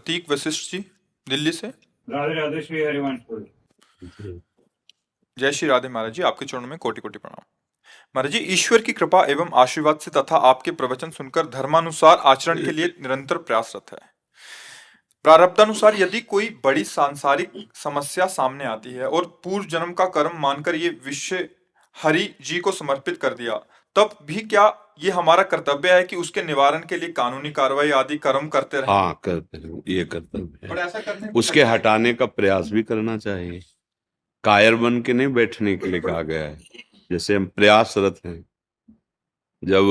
प्रतीक वशिष्ठ जी दिल्ली से। राधे राधे श्री हरिवंश। जय श्री राधे महाराज जी, आपके चरणों में कोटि कोटि प्रणाम। महाराज जी, ईश्वर की कृपा एवं आशीर्वाद से तथा आपके प्रवचन सुनकर धर्मानुसार आचरण के लिए निरंतर प्रयासरत है। प्रारब्धानुसार यदि कोई बड़ी सांसारिक समस्या सामने आती है और पूर्व जन्म का कर्म मानकर ये विषय हरि जी को समर्पित कर दिया, तब भी क्या ये हमारा कर्तव्य है कि उसके निवारण के लिए कानूनी कार्रवाई आदि कर्म करते रहें? हाँ, करते हैं, ये कर्तव्य और है। ऐसा करने उसके हटाने का प्रयास भी करना चाहिए। कायर बन के नहीं बैठने के लिए कहा गया है। जैसे हम प्रयासरत हैं। जब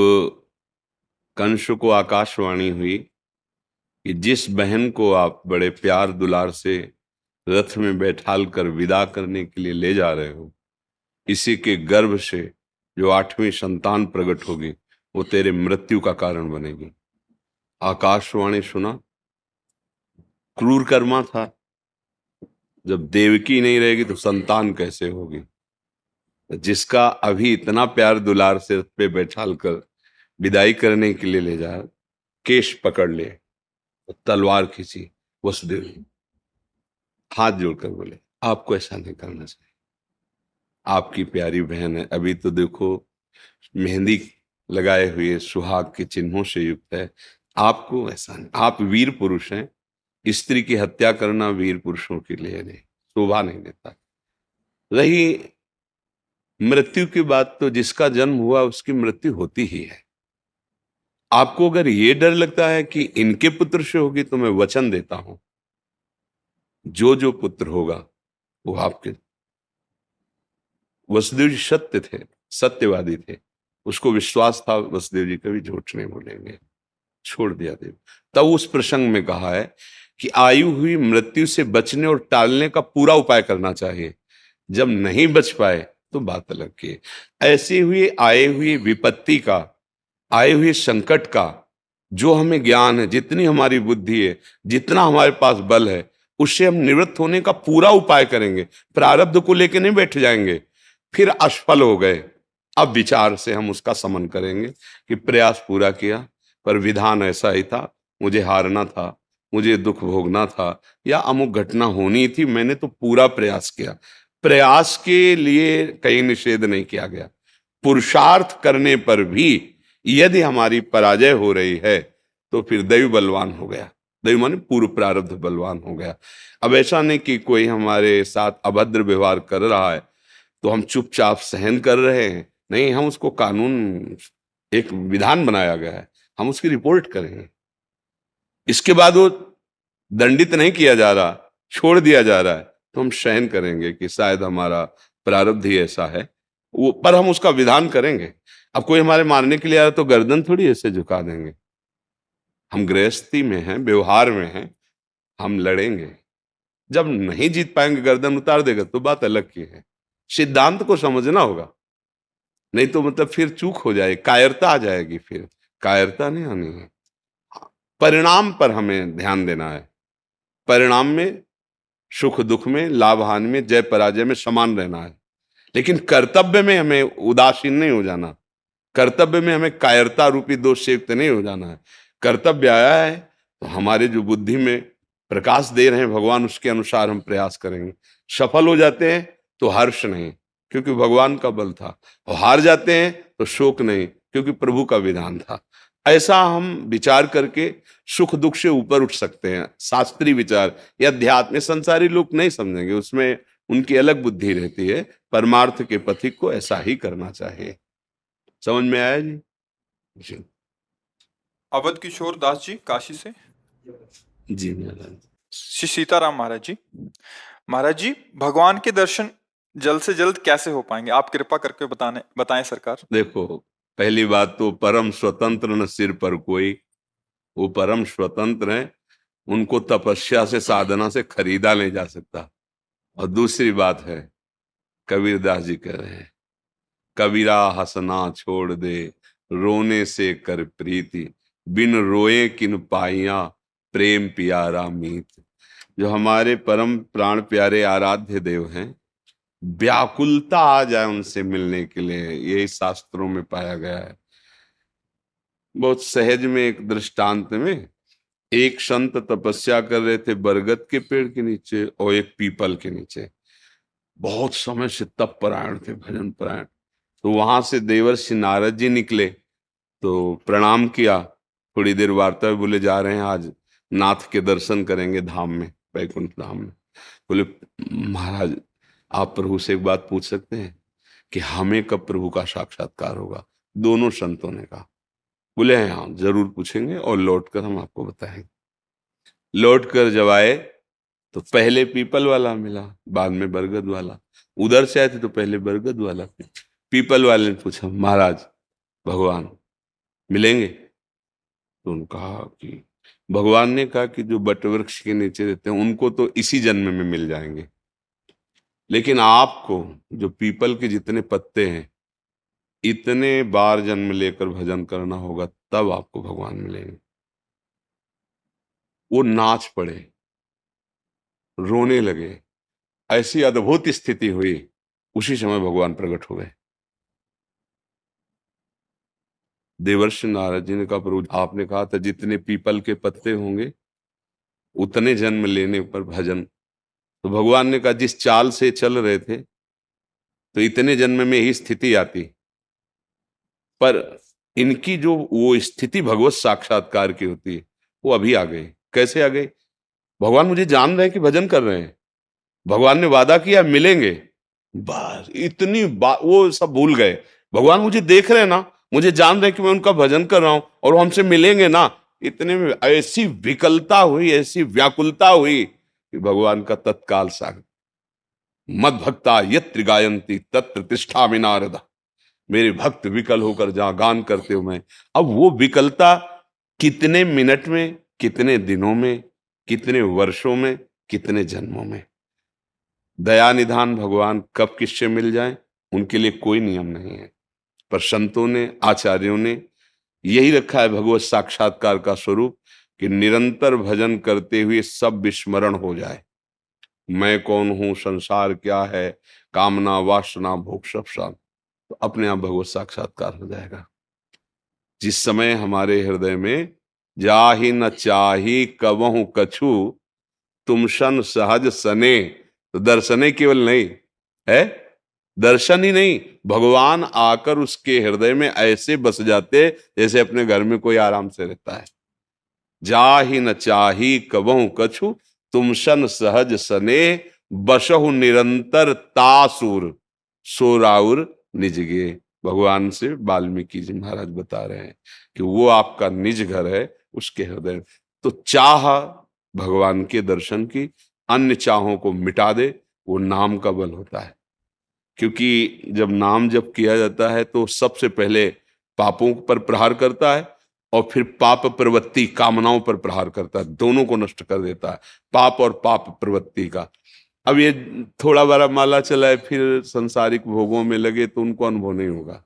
कंस को आकाशवाणी हुई कि जिस बहन को आप बड़े प्यार दुलार से रथ में बैठाल कर विदा करने के लिए ले जा रहे हो, इसी के गर्भ से जो 8वीं संतान प्रकट होगी वो तेरे मृत्यु का कारण बनेगी। आकाशवाणी सुना, क्रूर कर्मा था। जब देवकी नहीं रहेगी तो संतान कैसे होगी? जिसका अभी इतना प्यार दुलार से रथ पे बैठाल कर विदाई करने के लिए ले जा, केश पकड़ ले, तलवार खींची, वसुदेव हाथ जोड़कर बोले आपको ऐसा नहीं करना चाहिए। आपकी प्यारी बहन है, अभी तो देखो मेहंदी लगाए हुए सुहाग के चिन्हों से युक्त है। आपको ऐसा नहीं, आप वीर पुरुष हैं। स्त्री की हत्या करना वीर पुरुषों के लिए नहीं, शोभा नहीं देता। रही मृत्यु की बात, तो जिसका जन्म हुआ उसकी मृत्यु होती ही है। आपको अगर ये डर लगता है कि इनके पुत्र से होगी, तो मैं वचन देता हूं जो जो पुत्र होगा वो आपके। वसुदेव जी सत्य थे, सत्यवादी थे, उसको विश्वास था वसुदेव जी कभी झूठ नहीं बोलेंगे। छोड़ दिया देव। तब उस प्रसंग में कहा है कि आयु हुई मृत्यु से बचने और टालने का पूरा उपाय करना चाहिए। जब नहीं बच पाए तो बात अलग की। ऐसे हुए आए हुए विपत्ति का, आए हुए संकट का जो हमें ज्ञान है, जितनी हमारी बुद्धि है, जितना हमारे पास बल है, उससे हम निवृत्त होने का पूरा उपाय करेंगे। प्रारब्ध को लेकर नहीं बैठ जाएंगे फिर असफल हो गए, अब विचार से हम उसका समन करेंगे कि प्रयास पूरा किया पर विधान ऐसा ही था, मुझे हारना था, मुझे दुख भोगना था, या अमुक घटना होनी थी, मैंने तो पूरा प्रयास किया। प्रयास के लिए कहीं निषेध नहीं किया गया। पुरुषार्थ करने पर भी यदि हमारी पराजय हो रही है तो फिर दैव बलवान हो गया। दैव माने पूर्व प्रारब्ध बलवान हो गया। अब ऐसा नहीं कि कोई हमारे साथ अभद्र व्यवहार कर रहा है तो हम चुपचाप सहन कर रहे हैं, नहीं, हम उसको कानून, एक विधान बनाया गया है, हम उसकी रिपोर्ट करेंगे। इसके बाद वो दंडित नहीं किया जा रहा, छोड़ दिया जा रहा है, तो हम सहन करेंगे कि शायद हमारा प्रारब्ध ही ऐसा है, वो पर हम उसका विधान करेंगे। अब कोई हमारे मारने के लिए आया तो गर्दन थोड़ी ऐसे झुका देंगे। हम गृहस्थी में हैं, व्यवहार में हैं, हम लड़ेंगे। जब नहीं जीत पाएंगे, गर्दन उतार देगा, तो बात अलग की है। सिद्धांत को समझना होगा, नहीं तो मतलब फिर चूक हो जाए, कायरता आ जाएगी। फिर कायरता नहीं आनी है। परिणाम पर हमें ध्यान देना है। परिणाम में, सुख दुख में, लाभ हानि में, जय पराजय में समान रहना है। लेकिन कर्तव्य में हमें उदासीन नहीं हो जाना। कर्तव्य में हमें कायरता रूपी दोष से युक्त नहीं हो जाना है। कर्तव्य आया है तो हमारे जो बुद्धि में प्रकाश दे रहे हैं भगवान, उसके अनुसार हम प्रयास करेंगे। सफल हो जाते हैं तो हर्ष नहीं, क्योंकि भगवान का बल था, और हार जाते हैं तो शोक नहीं, क्योंकि प्रभु का विधान था। ऐसा हम विचार करके सुख दुख से ऊपर उठ सकते हैं। शास्त्रीय विचार या अध्यात्म में संसारी लोग नहीं समझेंगे, उसमें उनकी अलग बुद्धि रहती है। परमार्थ के पथिक को ऐसा ही करना चाहिए। समझ में आया जी? जी अवध किशोर दास जी काशी से। जी महाराज। श्री सीताराम महाराज जी। महाराज जी, भगवान के दर्शन जल्द से जल्द कैसे हो पाएंगे, आप कृपा करके बताएं सरकार। देखो, पहली बात तो परम स्वतंत्र न सिर पर कोई, वो परम स्वतंत्र हैं, उनको तपस्या से, साधना से खरीदा नहीं जा सकता। और दूसरी बात है, कबीरदास जी कह रहे हैं, कबीरा हंसना छोड़ दे, रोने से कर प्रीति, बिन रोए किन पाइया, प्रेम प्यारा मीत। जो हमारे परम प्राण प्यारे आराध्य देव हैं, व्याकुलता आ जाए उनसे मिलने के लिए, यही शास्त्रों में पाया गया है। बहुत सहज में एक दृष्टांत में एक संत तपस्या कर रहे थे बरगद के पेड़ के नीचे और एक पीपल के नीचे। बहुत समय से तप परायण थे, भजन परायण। तो वहां से देवर्षि नारद जी निकले तो प्रणाम किया। थोड़ी देर वार्ता में बोले जा रहे हैं आज नाथ के दर्शन करेंगे धाम में, वैकुंठ धाम में। बोले महाराज आप प्रभु से एक बात पूछ सकते हैं कि हमें कब प्रभु का साक्षात्कार होगा? दोनों संतों ने कहा। बोले हाँ जरूर पूछेंगे और लौटकर हम आपको बताएंगे। लौटकर जब आए तो पहले पीपल वाला मिला, बाद में बरगद वाला। उधर से आए थे तो पहले बरगद वाला। पीपल वाले ने पूछा महाराज भगवान मिलेंगे? तो उन्होंने कहा कि भगवान ने कहा कि जो बट वृक्ष के नीचे रहते हैं उनको तो इसी जन्म में मिल जाएंगे, लेकिन आपको जो पीपल के जितने पत्ते हैं इतने बार जन्म लेकर भजन करना होगा, तब आपको भगवान मिलेंगे। वो नाच पड़े, रोने लगे। ऐसी अद्भुत स्थिति हुई। उसी समय भगवान प्रकट हो गए। देवर्षि नारद जी ने कहा प्रभु आपने कहा था जितने पीपल के पत्ते होंगे उतने जन्म लेने पर भजन। तो भगवान ने कहा जिस चाल से चल रहे थे तो इतने जन्म में ही स्थिति आती, पर इनकी जो वो स्थिति भगवत साक्षात्कार की होती है वो अभी आ गई। कैसे आ गई? भगवान मुझे जान रहे हैं कि भजन कर रहे हैं, भगवान ने वादा किया मिलेंगे, बस इतनी बात वो सब भूल गए। भगवान मुझे देख रहे हैं ना, मुझे जान रहे हैं कि मैं उनका भजन कर रहा हूं और वो हमसे मिलेंगे ना। इतने में ऐसी विकलता हुई, ऐसी व्याकुलता हुई कि भगवान का तत्काल साग मद भक्ता यत्र गायंती तत्र तिष्ठामि नारद। मेरे भक्त विकल होकर जहां गान करते हो मैं। अब वो विकलता कितने मिनट में, कितने दिनों में, कितने वर्षों में, कितने जन्मों में। दया निधान भगवान कब किससे मिल जाए उनके लिए कोई नियम नहीं है, पर संतों ने, आचार्यों ने यही रखा है भगवत साक्षात्कार का स्वरूप कि निरंतर भजन करते हुए सब विस्मरण हो जाए। मैं कौन हूं, संसार क्या है, कामना वासना भोग सब सब, तो अपने आप भगवत साक्षात्कार हो जाएगा। जिस समय हमारे हृदय में जाहि न चाही कबहु कछु तुम सन सहज सने, तो दर्शने केवल नहीं है, दर्शन ही नहीं, भगवान आकर उसके हृदय में ऐसे बस जाते जैसे अपने घर में कोई आराम से रहता है। जाहि न चाही कबहु कछु तुम सन सहज सने, बसहु निरंतर तासुर सोराउर निजगे। भगवान से वाल्मीकि जी महाराज बता रहे हैं कि वो आपका निज घर है, उसके हृदय में। तो चाह भगवान के दर्शन की, अन्य चाहों को मिटा दे, वो नाम का बल होता है। क्योंकि जब नाम जप किया जाता है तो सबसे पहले पापों पर प्रहार करता है और फिर पाप प्रवृत्ति कामनाओं पर प्रहार करता है, दोनों को नष्ट कर देता है, पाप और पाप प्रवृत्ति का। अब ये थोड़ा बड़ा माला चलाए फिर संसारिक भोगों में लगे तो उनको अनुभव नहीं होगा।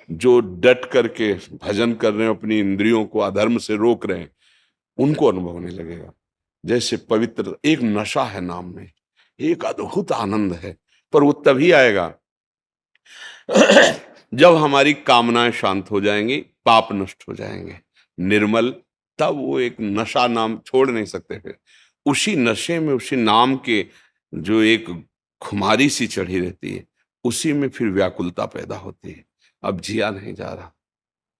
जो डट करके भजन कर रहे हैं, अपनी इंद्रियों को अधर्म से रोक रहे हैं, उनको अनुभव नहीं लगेगा। जैसे पवित्र एक नशा है नाम में, एक अद्भुत आनंद है, पर वो तभी आएगा जब हमारी कामनाएं शांत हो जाएंगी, पाप नष्ट हो जाएंगे, निर्मल, तब वो एक नशा नाम छोड़ नहीं सकते। फिर उसी नशे में, उसी नाम के जो एक खुमारी सी चढ़ी रहती है, उसी में फिर व्याकुलता पैदा होती है। अब जिया नहीं जा रहा,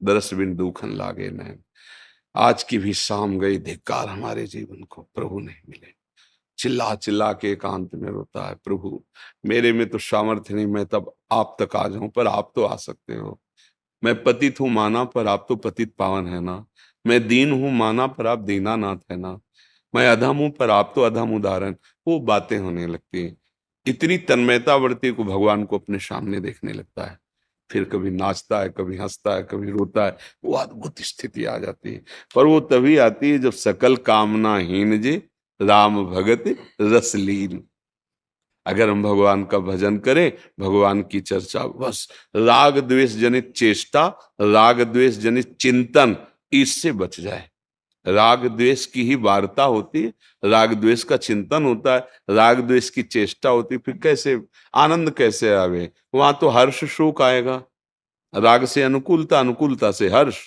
दरस बिन दूखन लागे नैन। आज की भी शाम गई, धिक्कार हमारे जीवन को, प्रभु नहीं मिले। चिल्ला चिल्ला के एकांत में रोता है, प्रभु मेरे में तो सामर्थ्य नहीं, मैं तब आप तक आ जाऊं, पर आप तो आ सकते हो। मैं पतित हूं माना, पर आप तो पतित पावन है ना। मैं दीन हूं माना, पर आप दीनानाथ है ना। मैं अधम हूं, पर आप तो अधम उदाहरण। वो बातें होने लगती हैं। इतनी तन्मयता बढ़ती है को भगवान को अपने सामने देखने लगता है। फिर कभी नाचता है, कभी हंसता है, कभी रोता है। वो अद्भुत स्थिति आ जाती है, पर वो तभी आती है जब सकल कामनाहीन जी राम भगत रसलीन। अगर हम भगवान का भजन करें, भगवान की चर्चा, बस राग द्वेष जनित चेष्टा, राग द्वेष जनित चिंतन, इससे बच जाए। राग द्वेष की ही वार्ता होती है, राग द्वेष का चिंतन होता है, राग द्वेष की चेष्टा होती है, फिर कैसे आनंद कैसे आवे? वहां तो हर्ष शोक आएगा। राग से अनुकूलता, अनुकूलता से हर्ष।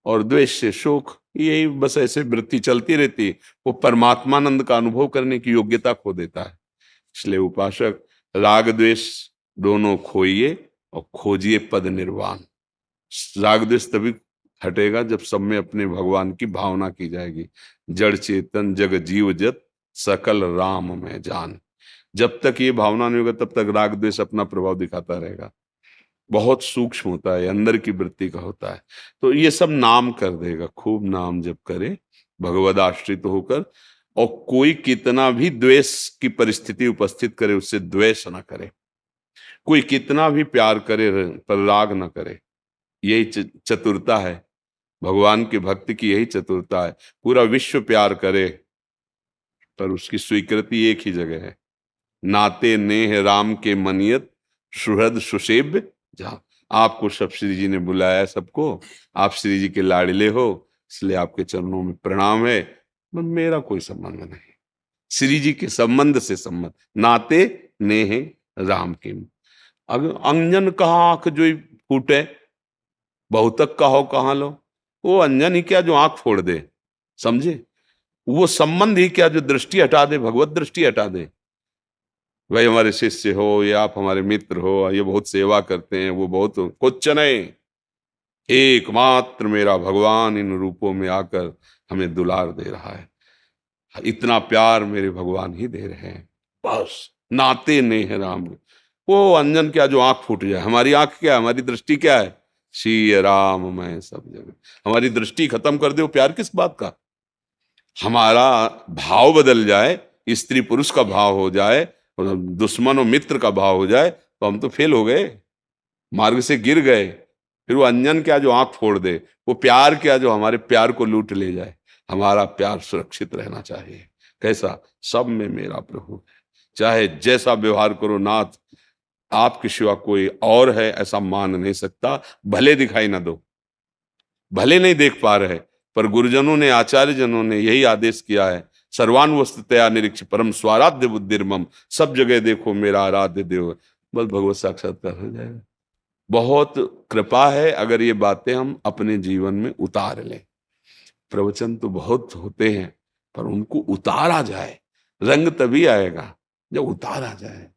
और द्वेष से शोक, यही बस ऐसे वृत्ति चलती रहती, वो परमात्मानंद का अनुभव करने की योग्यता खो देता है। इसलिए उपासक राग द्वेष दोनों खोइए और खोजिए पद निर्वाण। राग द्वेष तभी हटेगा जब सब में अपने भगवान की भावना की जाएगी। जड़ चेतन जग जीव जत सकल राम में जान। जब तक ये भावना नहीं होगा तब तक राग द्वेष अपना प्रभाव दिखाता रहेगा। बहुत सूक्ष्म होता है, अंदर की वृत्ति का होता है। तो ये सब नाम कर देगा, खूब नाम जप करे भगवद आश्रित होकर, और कोई कितना भी द्वेष की परिस्थिति उपस्थित करे उससे द्वेष ना करे, कोई कितना भी प्यार करे पर राग ना करे। यही चतुरता है, भगवान के भक्त की यही चतुरता है। पूरा विश्व प्यार करे पर उसकी स्वीकृति एक ही जगह है, नाते नेह राम के मनियत सुहृद सुसेव्य जहां। आपको सब श्री जी ने बुलाया, सबको, आप श्री जी के लाडले हो, इसलिए आपके चरणों में प्रणाम है, पर मेरा कोई संबंध नहीं, श्री जी के संबंध से संबंध, नाते नेह राम के। अगर अंजन कहा आंख जो फूटे, बहुतक कहो कहाँ लो, वो अंजन ही क्या जो आंख फोड़ दे, समझे, वो संबंध ही क्या जो दृष्टि हटा दे, भगवत दृष्टि हटा दे। भाई हमारे शिष्य हो या आप हमारे मित्र हो, ये बहुत सेवा करते हैं, वो बहुत, कुछ नहीं, एकमात्र मेरा भगवान इन रूपों में आकर हमें दुलार दे रहा है, इतना प्यार मेरे भगवान ही दे रहे हैं, बस। नाते नहीं है राम, वो अंजन क्या जो आंख फूट जाए। हमारी आंख क्या है, हमारी दृष्टि क्या है, श्री राम मैं सब जगह। हमारी दृष्टि खत्म कर दे, वो प्यार किस बात का। हमारा भाव बदल जाए, स्त्री पुरुष का भाव हो जाए, दुश्मन और मित्र का भाव हो जाए, तो हम तो फेल हो गए, मार्ग से गिर गए। फिर वो अंजन क्या जो आंख फोड़ दे, वो प्यार क्या जो हमारे प्यार को लूट ले जाए। हमारा प्यार सुरक्षित रहना चाहिए। कैसा, सब में मेरा प्रभु है, चाहे जैसा व्यवहार करो नाथ, आपके सिवा कोई और है ऐसा मान नहीं सकता। भले दिखाई ना दो, भले नहीं देख पा रहे, पर गुरुजनों ने, आचार्य जनों ने यही आदेश किया है, सर्वान वस्तुतया निरीक्ष परम स्वाराध्य बुद्धिर्मम, सब जगह देखो मेरा आराध्य देव, बस भगवत साक्षात्कार हो जाएगा। बहुत कृपा है अगर ये बातें हम अपने जीवन में उतार लें। प्रवचन तो बहुत होते हैं, पर उनको उतारा जाए, रंग तभी आएगा जब उतारा जाए।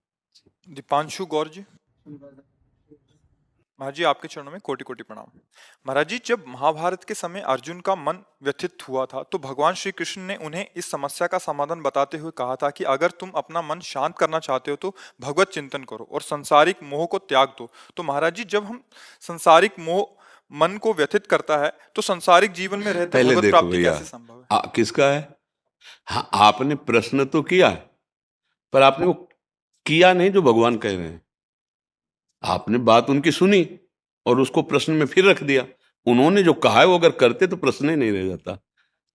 दीपांशु गौर जी। महाराज जी आपके चरणों में कोटि कोटि प्रणाम। महाराज जी, जब महाभारत के समय अर्जुन का मन व्यथित हुआ था तो भगवान श्री कृष्ण ने उन्हें इस समस्या का समाधान बताते हुए कहा था कि अगर तुम अपना मन शांत करना चाहते हो तो भगवत चिंतन करो और संसारिक मोह को त्याग दो। तो महाराज जी, जब हम संसारिक मोह मन को व्यथित करता है तो संसारिक जीवन में रहते पहले भगवत देखो प्राप्ति भैया, कैसे संभव है? किसका है? हाँ, आपने प्रश्न तो किया, पर आपने वो किया नहीं जो भगवान कह रहे हैं। आपने बात उनकी सुनी और उसको प्रश्न में फिर रख दिया। उन्होंने जो कहा है वो अगर करते तो प्रश्न ही नहीं रह जाता।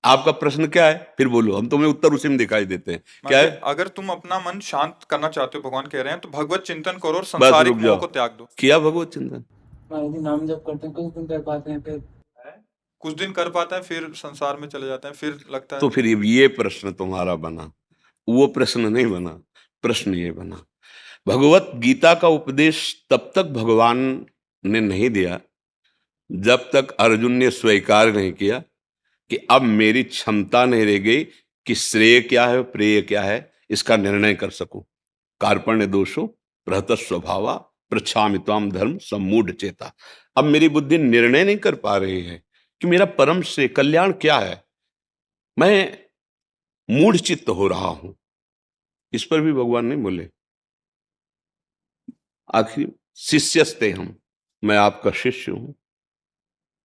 आपका प्रश्न क्या है फिर बोलो, हम तुम्हें उत्तर उसी में दिखाई देते हैं। क्या है? अगर तुम अपना मन शांत करना चाहते हो, भगवान कह रहे हैं, तो भगवत चिंतन करो और बस संसारिक रुक मोह जाओ, को त्याग दो। किया भगवत चिंतन? नाम जप करते हैं, कुछ दिन कर पाते हैं, फिर कुछ दिन कर पाते हैं, फिर संसार में चले जाते हैं, फिर लगता है तो फिर ये प्रश्न तुम्हारा बना, वो प्रश्न नहीं बना। प्रश्न ये बना, भगवत गीता का उपदेश तब तक भगवान ने नहीं दिया जब तक अर्जुन ने स्वीकार नहीं किया कि अब मेरी क्षमता नहीं रह गई कि श्रेय क्या है प्रेय क्या है इसका निर्णय कर सकूं। कार्पण्य दोषो प्रहत स्वभावा पृच्छामि त्वाम धर्म सम्मूढ़ चेता। अब मेरी बुद्धि निर्णय नहीं कर पा रही है कि मेरा परम श्रेय कल्याण क्या है, मैं मूढ़ चित्त हो रहा हूं। इस पर भी भगवान नहीं बोले। आखिर शिष्यस्ते हम, मैं आपका शिष्य हूं।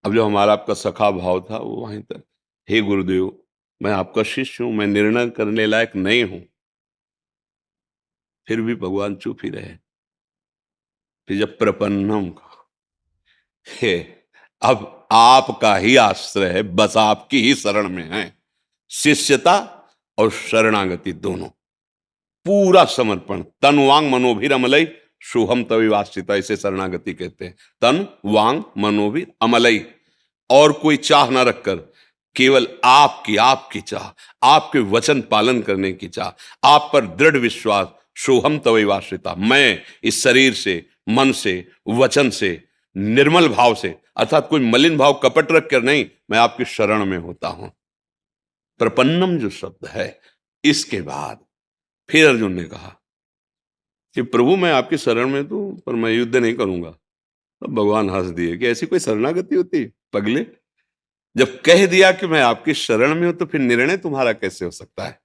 अब जो हमारा आपका सखा भाव था वो वहीं तक, हे गुरुदेव मैं आपका शिष्य हूं, मैं निर्णय करने लायक नहीं हूं। फिर भी भगवान चुप ही रहे। फिर जब प्रपन्नम का, हे अब आपका ही आश्रय है, बस आपकी ही शरण में है। शिष्यता और शरणागति दोनों, पूरा समर्पण, तन वांग मनोभिर अमलई शुभम तविवाश्रिता, इसे शरणागति कहते हैं। तन वांग मनोभिर अमलई, और कोई चाह ना रखकर केवल आपकी चाह, आपके वचन पालन करने की चाह, आप पर दृढ़ विश्वास, सोहम तवैवाश्रिता, मैं इस शरीर से, मन से, वचन से निर्मल भाव से, अर्थात कोई मलिन भाव कपट रख कर नहीं, मैं आपकी शरण में होता हूं। प्रपन्नम जो शब्द है, इसके बाद फिर अर्जुन ने कहा कि प्रभु मैं आपकी शरण में तो, पर मैं युद्ध नहीं करूंगा। तब भगवान हंस दिए कि ऐसी कोई शरणागति होती पगले? जब कह दिया कि मैं आपकी शरण में हूं तो फिर निर्णय तुम्हारा कैसे हो सकता है?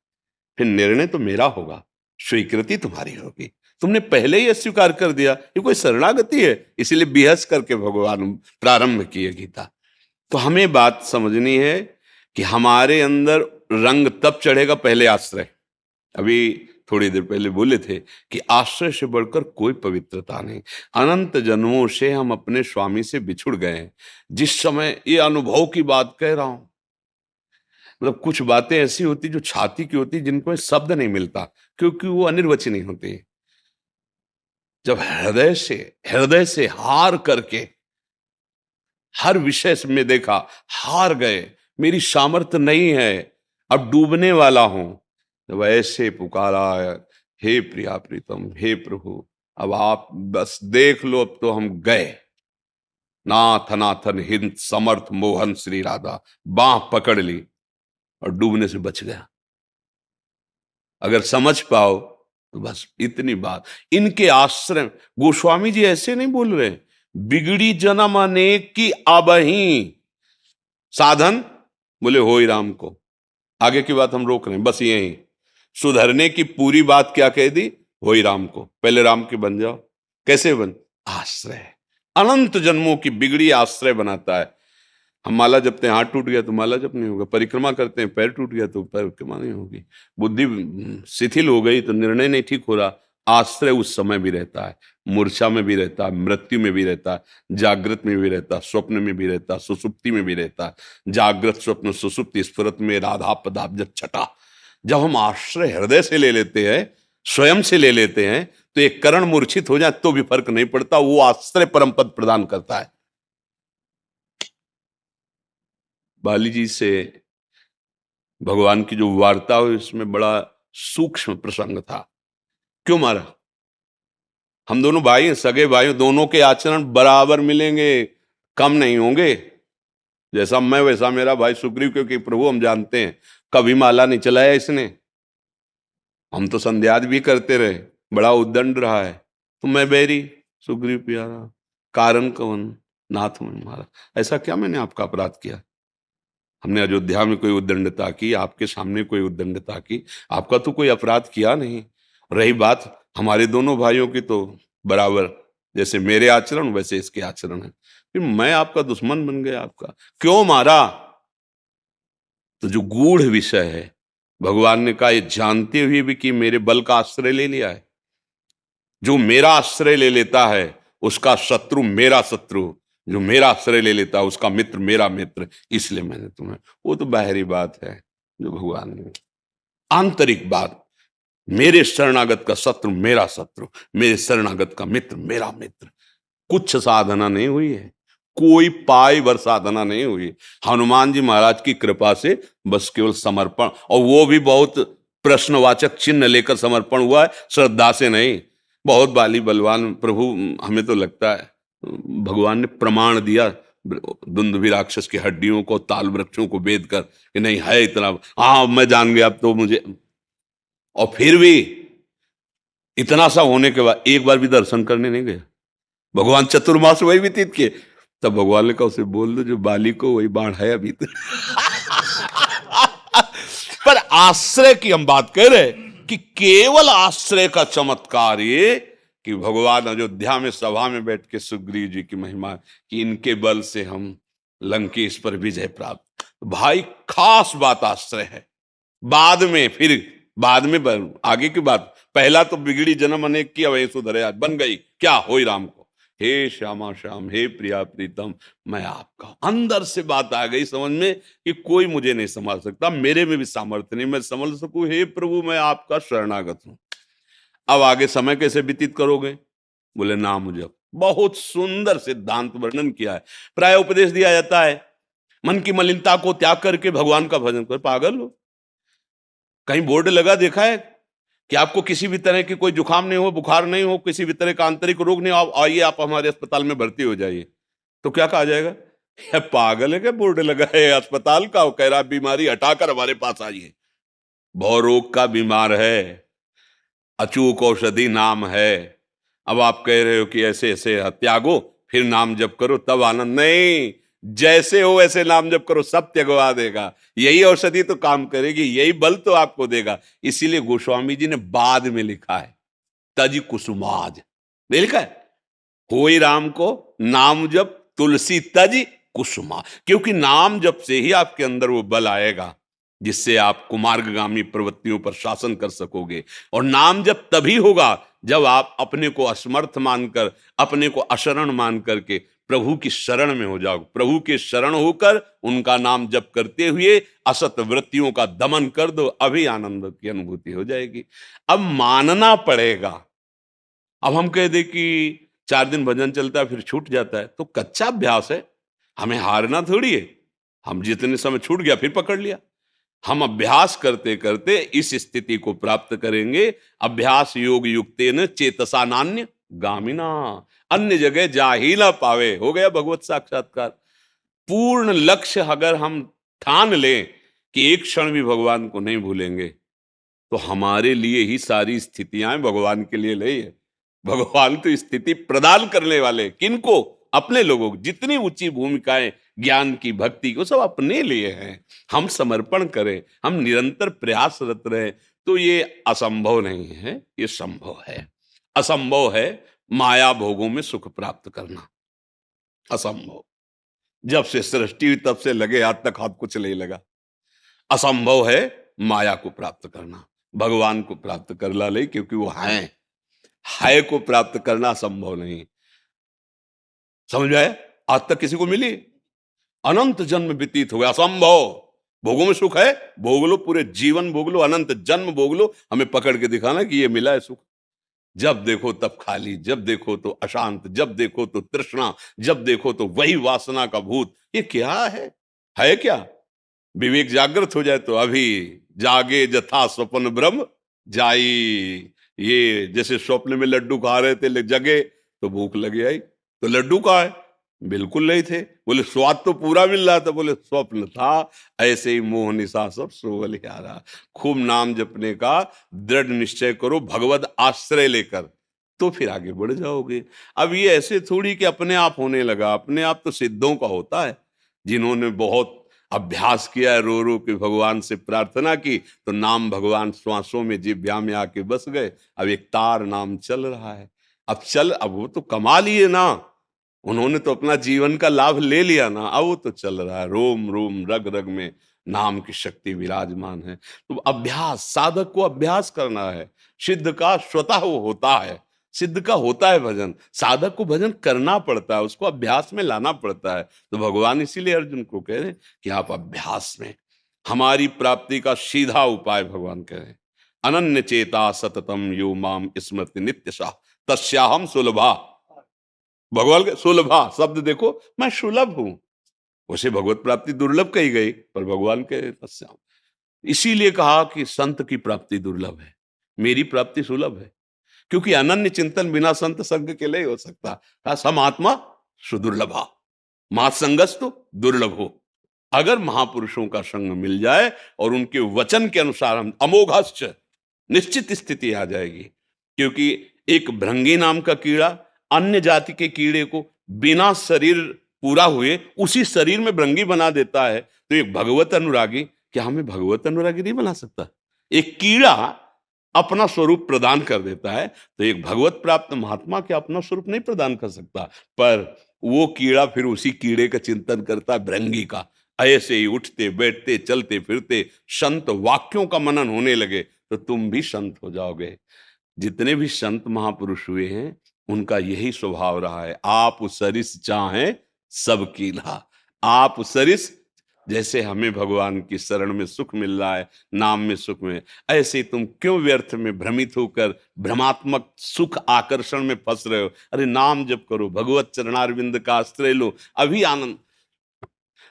फिर निर्णय तो मेरा होगा, स्वीकृति तुम्हारी होगी। तुमने पहले ही अस्वीकार कर दिया, ये कोई शरणागति है? इसीलिए बेहस करके भगवान प्रारंभ किए गीता। तो हमें बात समझनी है कि हमारे अंदर रंग तब चढ़ेगा, पहले आश्रय। अभी थोड़ी देर पहले बोले थे कि आश्रय से बढ़कर कोई पवित्रता नहीं। अनंत जन्मों से हम अपने स्वामी से बिछुड़ गए हैं। जिस समय ये अनुभव की बात कह रहा हूं, मतलब कुछ बातें ऐसी होती जो छाती की होती, जिनको शब्द नहीं मिलता, क्योंकि वो अनिर्वचनीय होती। जब हृदय से हार करके हर विषय में देखा, हार गए, मेरी सामर्थ्य नहीं है, अब डूबने वाला हूं, जब ऐसे पुकारा, हे प्रिया प्रीतम, हे प्रभु अब आप बस देख लो, अब तो हम गए। नाथ नाथन हिंद समर्थ मोहन श्री राधा, बांह पकड़ ली और डूबने से बच गया। अगर समझ पाओ तो बस इतनी बात। इनके आश्रय, गोस्वामी जी ऐसे नहीं बोल रहे, बिगड़ी जन्म अनेक की आबही साधन बोले हो ही राम को। आगे की बात हम रोक रहे हैं, बस यही सुधरने की पूरी बात क्या कह दी, हो ही राम को। पहले राम के बन जाओ। कैसे बन? आश्रय। अनंत जन्मों की बिगड़ी आश्रय बनाता है। हम माला जपते हैं, हाथ टूट गया तो माला जप नहीं होगा। परिक्रमा करते हैं, पैर टूट गया तो परिक्रमा नहीं होगी। बुद्धि शिथिल हो गई तो निर्णय नहीं ठीक हो रहा। आश्रय उस समय भी रहता है, मूर्छा में भी रहता है, मृत्यु में भी रहता है, जागृत में भी रहता है, स्वप्न में भी रहता है, सुसुप्ति में भी रहता है। जागृत स्वप्न सुसुप्ति स्फुरत में राधा पदाब्ज छटा। जब हम आश्रय हृदय से ले लेते हैं, स्वयं से ले लेते हैं, तो एक करण मूर्छित हो जाए तो भी फर्क नहीं पड़ता, वो आश्रय परम पद प्रदान करता है। बाली जी से भगवान की जो वार्ता हुई, उसमें बड़ा सूक्ष्म प्रसंग था। क्यों मारा? हम दोनों भाई हैं, सगे भाई, दोनों के आचरण बराबर मिलेंगे, कम नहीं होंगे। जैसा मैं वैसा मेरा भाई सुग्रीव, क्योंकि प्रभु हम जानते हैं कभी माला नहीं चलाया इसने। हम तो संध्याद भी करते रहे, बड़ा उद्दंड रहा है। तो मैं बैरी, सुग्रीव प्यारा, कारण कवन नाथ में मारा। ऐसा क्या मैंने आपका अपराध किया? हमने अयोध्या में कोई उद्दंडता की, आपके सामने कोई उद्दंडता की, आपका तो कोई अपराध किया नहीं। रही बात हमारे दोनों भाइयों की, तो बराबर जैसे मेरे आचरण वैसे इसके आचरण है। फिर मैं आपका दुश्मन बन गया। आपका क्यों मारा? तो जो गूढ़ विषय है, भगवान ने कहा ये जानते हुए भी कि मेरे बल का आश्रय ले लिया है। जो मेरा आश्रय ले लेता है उसका शत्रु मेरा शत्रु, जो मेरा आश्रय ले लेता है उसका मित्र मेरा मित्र, इसलिए मैंने तुम्हें। वो तो बाहरी बात है जो भगवान ने। आंतरिक बात, मेरे शरणागत का शत्रु मेरा शत्रु, मेरे शरणागत का मित्र मेरा मित्र। कुछ साधना नहीं हुई है, कोई पाई भर साधना नहीं हुई। हनुमान जी महाराज की कृपा से बस केवल समर्पण, और वो भी बहुत प्रश्नवाचक चिन्ह लेकर समर्पण हुआ है, श्रद्धा से नहीं। बहुत बाली बलवान प्रभु, हमें तो लगता है भगवान ने प्रमाण दिया दुंदुभि राक्षस की हड्डियों को, ताल वृक्षों को बेद कर कि नहीं है इतना, हाँ मैं जान गया अब तो मुझे। और फिर भी इतना सा होने के बाद एक बार भी दर्शन करने नहीं गया। भगवान चतुर्मास वही व्यतीत किए। तब भगवान ने कहा उसे बोल दो जो बाली को वही बाण है अभी तो। पर आश्रय की हम बात कर रहे कि केवल आश्रय का चमत्कार ये कि भगवान अयोध्या में सभा में बैठ के सुग्रीव जी की महिमा कि इनके बल से हम लंकेश पर विजय प्राप्त। भाई खास बात आश्रय है। बाद में आगे की बात, पहला तो बिगड़ी जन्म अनेक की अवै सुधरे आज बन गई क्या, होई राम को। हे श्यामा श्याम, हे प्रिया प्रीतम, मैं आपका। अंदर से बात आ गई समझ में कि कोई मुझे नहीं संभाल सकता, मेरे में भी सामर्थ्य नहीं मैं समझ सकूं। हे प्रभु मैं आपका शरणागत हूं। अब आगे समय कैसे व्यतीत करोगे? बोले नाम जप। बहुत सुंदर सिद्धांत वर्णन किया है। प्राय उपदेश दिया जाता है मन की मलिनता को त्याग करके भगवान का भजन कर। पागल हो? कहीं बोर्ड लगा देखा है कि आपको किसी भी तरह की कोई जुकाम नहीं हो, बुखार नहीं हो, किसी भी तरह का आंतरिक रोग नहीं हो, आइए आप हमारे अस्पताल में भर्ती हो जाइए। तो क्या कहा जाएगा? यह पागल है क्या, बोर्ड लगा है अस्पताल का, वो कह रहा बीमारी हटाकर हमारे पास आइए। भवरोग का बीमार है, अचूक औषधि नाम है। अब आप कह रहे हो कि ऐसे ऐसे त्यागो फिर नाम जप करो तब आनंद, नहीं, जैसे हो वैसे नाम जप करो, सब त्यगवा देगा। यही औषधि तो काम करेगी, यही बल तो आपको देगा। इसीलिए गोस्वामी जी ने बाद में लिखा है तज कुसुमाज, नहीं लिखा है होई राम को नाम जप तुलसी तज कुसुमा, क्योंकि नाम जप से ही आपके अंदर वो बल आएगा जिससे आप कुमार्गगामी प्रवृत्तियों पर शासन कर सकोगे। और नाम जप तभी होगा जब आप अपने को असमर्थ मानकर, अपने को अशरण मान करके प्रभु की शरण में हो जाओ। प्रभु के शरण होकर उनका नाम जप करते हुए असत वृत्तियों का दमन कर दो, अभी आनंद की अनुभूति हो जाएगी। अब मानना पड़ेगा। अब हम कह दे कि 4 दिन भजन चलता है फिर छूट जाता है, तो कच्चा अभ्यास है, हमें हारना थोड़ी है। हम जितने समय छूट गया फिर पकड़ लिया। हम अभ्यास करते करते इस स्थिति को प्राप्त करेंगे। अभ्यास योग युक्तेन चेतसा नान्य गामिना, अन्य जगह जा ही ना पावे, हो गया भगवत साक्षात्कार। पूर्ण लक्ष्य अगर हम ठान लें कि एक क्षण भी भगवान को नहीं भूलेंगे, तो हमारे लिए ही सारी स्थितियां भगवान के लिए नहीं है। भगवान तो स्थिति प्रदान करने वाले, किनको? अपने लोगों को। जितनी ऊंची भूमिकाएं ज्ञान की, भक्ति को, सब अपने लिए हैं। हम समर्पण करें, हम निरंतर प्रयासरत रहे, तो ये असंभव नहीं है, ये संभव है। असंभव है माया भोगों में सुख प्राप्त करना, असंभव। जब से सृष्टि हुई तब से लगे आज तक हाथ कुछ नहीं लगा। असंभव है माया को प्राप्त करना, भगवान को प्राप्त कर ला ले, क्योंकि वो है को प्राप्त करना संभव नहीं। समझ में आया? आज तक किसी को मिली? अनंत जन्म व्यतीत हो गया, असंभव। भोगों में सुख है, भोग लो, पूरे जीवन भोग लो, अनंत जन्म भोग लो, हमें पकड़ के दिखाना कि ये मिला है सुख। जब देखो तब खाली, जब देखो तो अशांत, जब देखो तो तृष्णा, जब देखो तो वही वासना का भूत। ये क्या है क्या? विवेक जागृत हो जाए तो अभी जागे जथा स्वप्न ब्रह्म जाई। ये जैसे स्वप्न में लड्डू खा रहे थे, जगे तो भूख लगी आई, तो लड्डू कहाँ है? बिल्कुल नहीं थे। बोले स्वाद तो पूरा मिल रहा था, बोले स्वप्न था। ऐसे ही मोह निशा सब सोवल यारा। खूब नाम जपने का दृढ़ निश्चय करो, भगवत आश्रय लेकर, तो फिर आगे बढ़ जाओगे। अब ये ऐसे थोड़ी कि अपने आप होने लगा, अपने आप तो सिद्धों का होता है। जिन्होंने बहुत अभ्यास किया है, रो रो के भगवान से प्रार्थना की, तो नाम भगवान श्वासों में, जिह्वा में आके बस गए। अब एक तार नाम चल रहा है। अब वो तो कमा लिए ना, उन्होंने तो अपना जीवन का लाभ ले लिया ना, अब वो तो चल रहा है। रोम रोम रग रग में नाम की शक्ति विराजमान है। तो अभ्यास, साधक को अभ्यास करना है। सिद्ध का स्वतः वो होता है, सिद्ध का होता है भजन। साधक को भजन करना पड़ता है, उसको अभ्यास में लाना पड़ता है। तो भगवान इसीलिए अर्जुन को कह रहे हैं कि आप अभ्यास में, हमारी प्राप्ति का सीधा उपाय भगवान कह रहे हैं। अनन्य चेता सततम यो माम स्मृति नित्यशा तस्याहम सुलभा। भगवान के सुलभा शब्द देखो, मैं सुलभ हूं। उसे भगवत प्राप्ति दुर्लभ कही गई, पर भगवान के तस्याम, इसीलिए कहा कि संत की प्राप्ति दुर्लभ है, मेरी प्राप्ति सुलभ है। क्योंकि अनन्य चिंतन बिना संत संग के नहीं हो सकता। कहा सम आत्मा सुदुर्लभा, महासंगस तो दुर्लभ हो। अगर महापुरुषों का संग मिल जाए और उनके वचन के अनुसार हम अमोघश्च, निश्चित स्थिति आ जाएगी। क्योंकि एक भृंगी नाम का कीड़ा अन्य जाति के कीड़े को बिना शरीर पूरा हुए उसी शरीर में भृंगी बना देता है, तो एक भगवत अनुरागी क्या हमें भगवत अनुरागी नहीं बना सकता? एक कीड़ा अपना स्वरूप प्रदान कर देता है, तो एक भगवत प्राप्त महात्मा क्या अपना स्वरूप नहीं प्रदान कर सकता? पर वो कीड़ा फिर उसी कीड़े का चिंतन करता है, भृंगी का। ऐसे ही उठते बैठते चलते फिरते संत वाक्यों का मनन होने लगे, तो तुम भी संत हो जाओगे। जितने भी संत महापुरुष हुए हैं उनका यही स्वभाव रहा है। आप सरिस चाहें सब कीला। आप सरिस, जैसे हमें भगवान की शरण में सुख मिल रहा है, नाम में सुख में, ऐसे ही तुम क्यों व्यर्थ में भ्रमित होकर भ्रमात्मक सुख आकर्षण में फंस रहे हो? अरे नाम जप करो, भगवत चरणारविंद का आश्रय लो, अभी आनंद।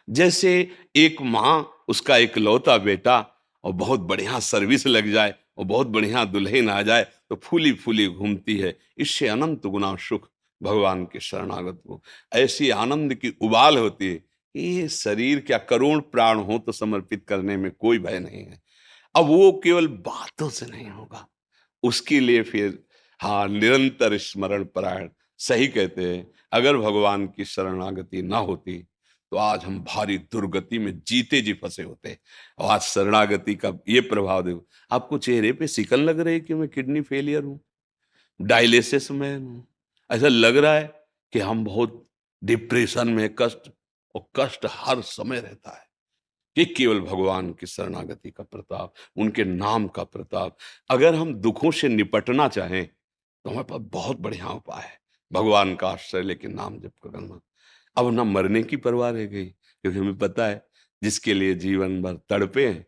जैसे एक माँ, उसका एक लौता बेटा और बहुत बढ़िया सर्विस लग जाए और बहुत बढ़िया दुल्हन आ जाए तो फूली फूली घूमती है, इससे अनंत गुना सुख भगवान के शरणागत को। ऐसी आनंद की उबाल होती है कि ये शरीर क्या करोड़ प्राण हो तो समर्पित करने में कोई भय नहीं है। अब वो केवल बातों से नहीं होगा, उसके लिए फिर हाँ निरंतर स्मरण परायण। सही कहते हैं, अगर भगवान की शरणागति ना होती तो आज हम भारी दुर्गति में जीते जी फंसे होते। और आज शरणागति का ये प्रभाव देखो, आपको चेहरे पे सिकन लग रही है कि मैं किडनी फेलियर हूं, डायलिसिस में हूं, ऐसा लग रहा है कि हम बहुत डिप्रेशन में, कष्ट, और कष्ट हर समय रहता है। ये केवल भगवान की शरणागति का प्रताप, उनके नाम का प्रताप। अगर हम दुखों से निपटना चाहें तो हमारे पास बहुत बढ़िया उपाय है, भगवान का आश्रय लेके नाम जप करना। अब ना मरने की परवाह रह गई, क्योंकि हमें पता है जिसके लिए जीवन भर तड़पे हैं,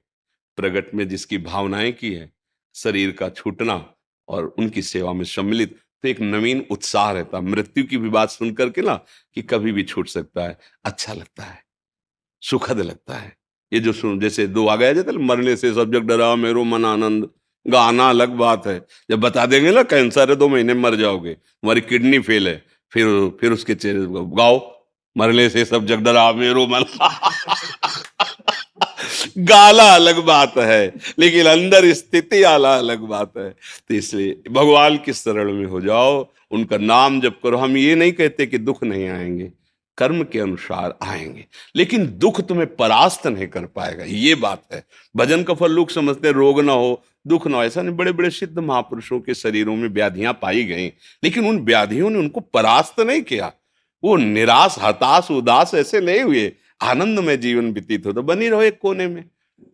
प्रगट में जिसकी भावनाएं की है, शरीर का छूटना और उनकी सेवा में सम्मिलित, तो एक नवीन उत्साह रहता। मृत्यु की भी बात सुन करके ना कि कभी भी छूट सकता है, अच्छा लगता है, सुखद लगता है। ये जो सुन, जैसे दो आ गया जाता है, मरने से सब जग डरा मेरो मन आनंद, गाना अलग बात है। जब बता देंगे ना कैंसर है 2 महीने में मर जाओगे, तुम्हारी किडनी फेल है, फिर उसके चेहरे पर गाओ, मरने से सब जग डरा मेरो मन गाला अलग बात है, लेकिन अंदर स्थिति आला अलग बात है। तो इसलिए भगवान की शरण में हो जाओ, उनका नाम जप करो। हम ये नहीं कहते कि दुख नहीं आएंगे, कर्म के अनुसार आएंगे, लेकिन दुख तुम्हें परास्त नहीं कर पाएगा, ये बात है। भजन का फल लोग समझते हैं रोग ना हो, दुख ना हो, ऐसा नहीं। बड़े बड़े सिद्ध महापुरुषों के शरीरों में व्याधियां पाई गई, लेकिन उन व्याधियों ने उनको परास्त नहीं किया। वो निराश, हताश, उदास ऐसे नहीं हुए, आनंद में जीवन व्यतीत हो। तो बनी रहो एक कोने में,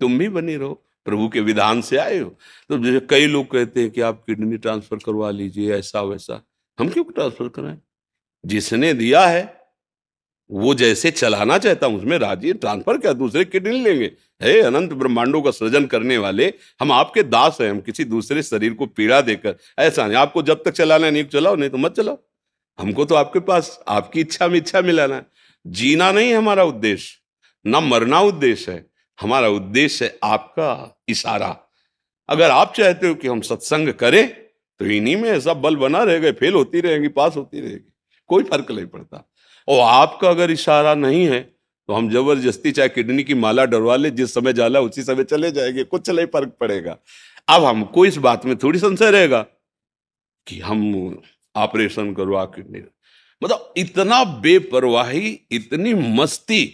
तुम भी बनी रहो, प्रभु के विधान से आए हो। तो जैसे कई लोग कहते हैं कि आप किडनी ट्रांसफर करवा लीजिए, ऐसा वैसा। हम क्यों ट्रांसफर कराएं? जिसने दिया है वो जैसे चलाना चाहता हूं उसमें राजी है। ट्रांसफर क्या, दूसरे किडनी लेंगे? हे अनंत ब्रह्मांडों का सृजन करने वाले, हम आपके दास हैं, हम किसी दूसरे शरीर को पीड़ा देकर ऐसा नहीं। आपको जब तक चलाना है नहीं चलाओ, नहीं तो मत चलाओ। हमको तो आपके पास आपकी इच्छा में इच्छा मिलाना है। जीना नहीं है हमारा उद्देश्य, ना मरना उद्देश्य है। हमारा उद्देश्य है आपका इशारा। अगर आप चाहते हो कि हम सत्संग करें तो इन्हीं में ऐसा बल बना रहेगा, फेल होती रहेगी, पास होती रहेगी, कोई फर्क नहीं पड़ता। और आपका अगर इशारा नहीं है तो हम जबरदस्ती चाहे किडनी की माला डरवा ले, जिस समय जाला उसी समय चले जाएंगे, कुछ नहीं फर्क पड़ेगा। अब हमको इस बात में थोड़ी संशय रहेगा कि हम ऑपरेशन करवा किडनी, मतलब इतना बेपरवाही, इतनी मस्ती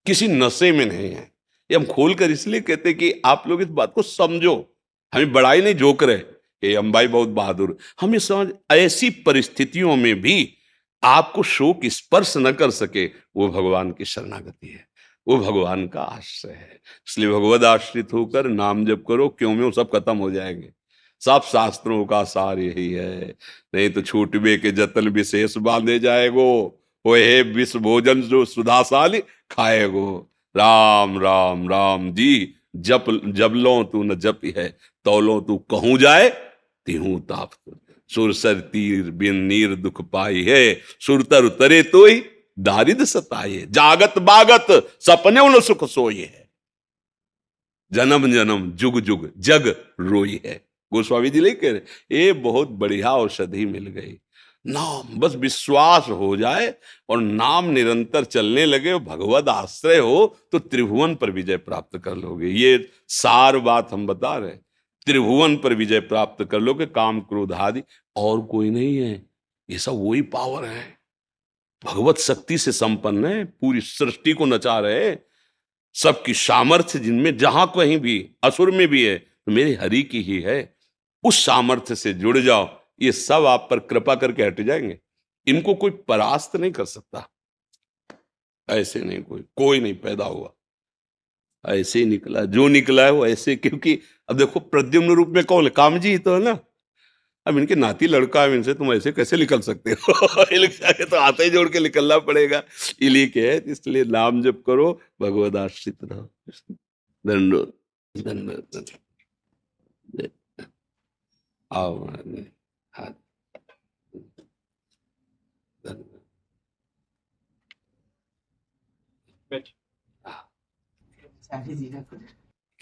किसी नशे में नहीं है। ये हम खोलकर इसलिए कहते कि आप लोग इस बात को समझो। हमें बड़ाई नहीं जोक रहे कि अंबाई बहुत बहादुर, हम ये समझ ऐसी परिस्थितियों में भी आपको शोक स्पर्श न कर सके, वो भगवान की शरणागति है, वो भगवान का आश्रय है। इसलिए भगवद आश्रित होकर नाम जप करो, क्यों में वो सब खत्म हो जाएंगे। सब शास्त्रों का सार यही है, नहीं तो छूटबे के जतन विशेष बांधे जाएगो, वो हे विष भोजन जो सुधाशाली खाएगो। राम राम राम जी जप, जब लो तू न जप है, तौलो तू कहूं जाए तिहूं ताप। सुरसर तीर बिन नीर दुख पाई है, सुरतर उतरे तो ही दारिद सताए। जागत बागत सपने न सुख सोई है, जन्म जन्म जुग जुग जग रोई है। गोस्वामी जी लिख रहे, ये बहुत बढ़िया औषधि मिल गई। नाम, बस विश्वास हो जाए और नाम निरंतर चलने लगे, भगवद आश्रय हो तो त्रिभुवन पर विजय प्राप्त कर लोगे। ये सार बात हम बता रहे, त्रिभुवन पर विजय प्राप्त कर लोगे। काम क्रोध आदि और कोई नहीं है, ये सब वही पावर है, भगवत शक्ति से संपन्न है, पूरी सृष्टि को नचा रहे। सबकी सामर्थ्य जिनमें जहां कहीं भी, असुर में भी है तो मेरे हरि की ही है। उस सामर्थ्य से जुड़ जाओ, ये सब आप पर कृपा करके हट जाएंगे। इनको कोई परास्त नहीं कर सकता, ऐसे नहीं, कोई नहीं पैदा हुआ ऐसे ही निकला, जो निकला है वो ऐसे। क्योंकि अब देखो प्रद्युम्न रूप में कौन है, कामजी ही तो है ना। अब इनके नाती लड़का है, इनसे तुम ऐसे कैसे निकल सकते हो तो हाथ ही जोड़ के निकलना पड़ेगा। इली के है, इसलिए नाम जप करो, भगवद आश्रित रहो। दंडो दंडो आओ हाथ,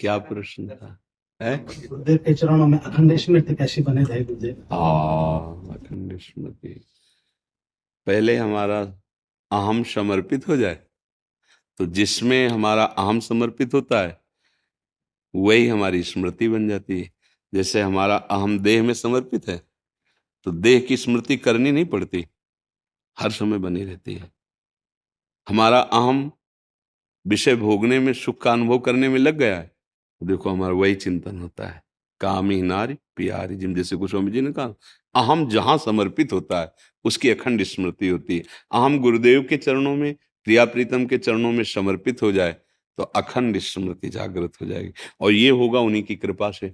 क्या प्रश्न था? है गुरुदेव के चरणों में अखंड स्मृति कैसी बने रहे गुरुदेव? अखंड स्मृति पहले हमारा अहम समर्पित हो जाए, तो जिसमें हमारा अहम समर्पित होता है वही हमारी स्मृति बन जाती है। जैसे हमारा अहम देह में समर्पित है तो देह की स्मृति करनी नहीं पड़ती, हर समय बनी रहती है। हमारा अहम विषय भोगने में, सुख का अनुभव करने में लग गया है तो देखो हमारा वही चिंतन होता है, कामी नारी प्यारी जिम, जैसे गोस्वामी जी ने कहा, अहम जहां समर्पित होता है उसकी अखंड स्मृति होती है। अहम गुरुदेव के चरणों में, प्रिया प्रीतम के चरणों में समर्पित हो जाए तो अखंड स्मृति जागृत हो जाएगी। और ये होगा उन्हीं की कृपा से,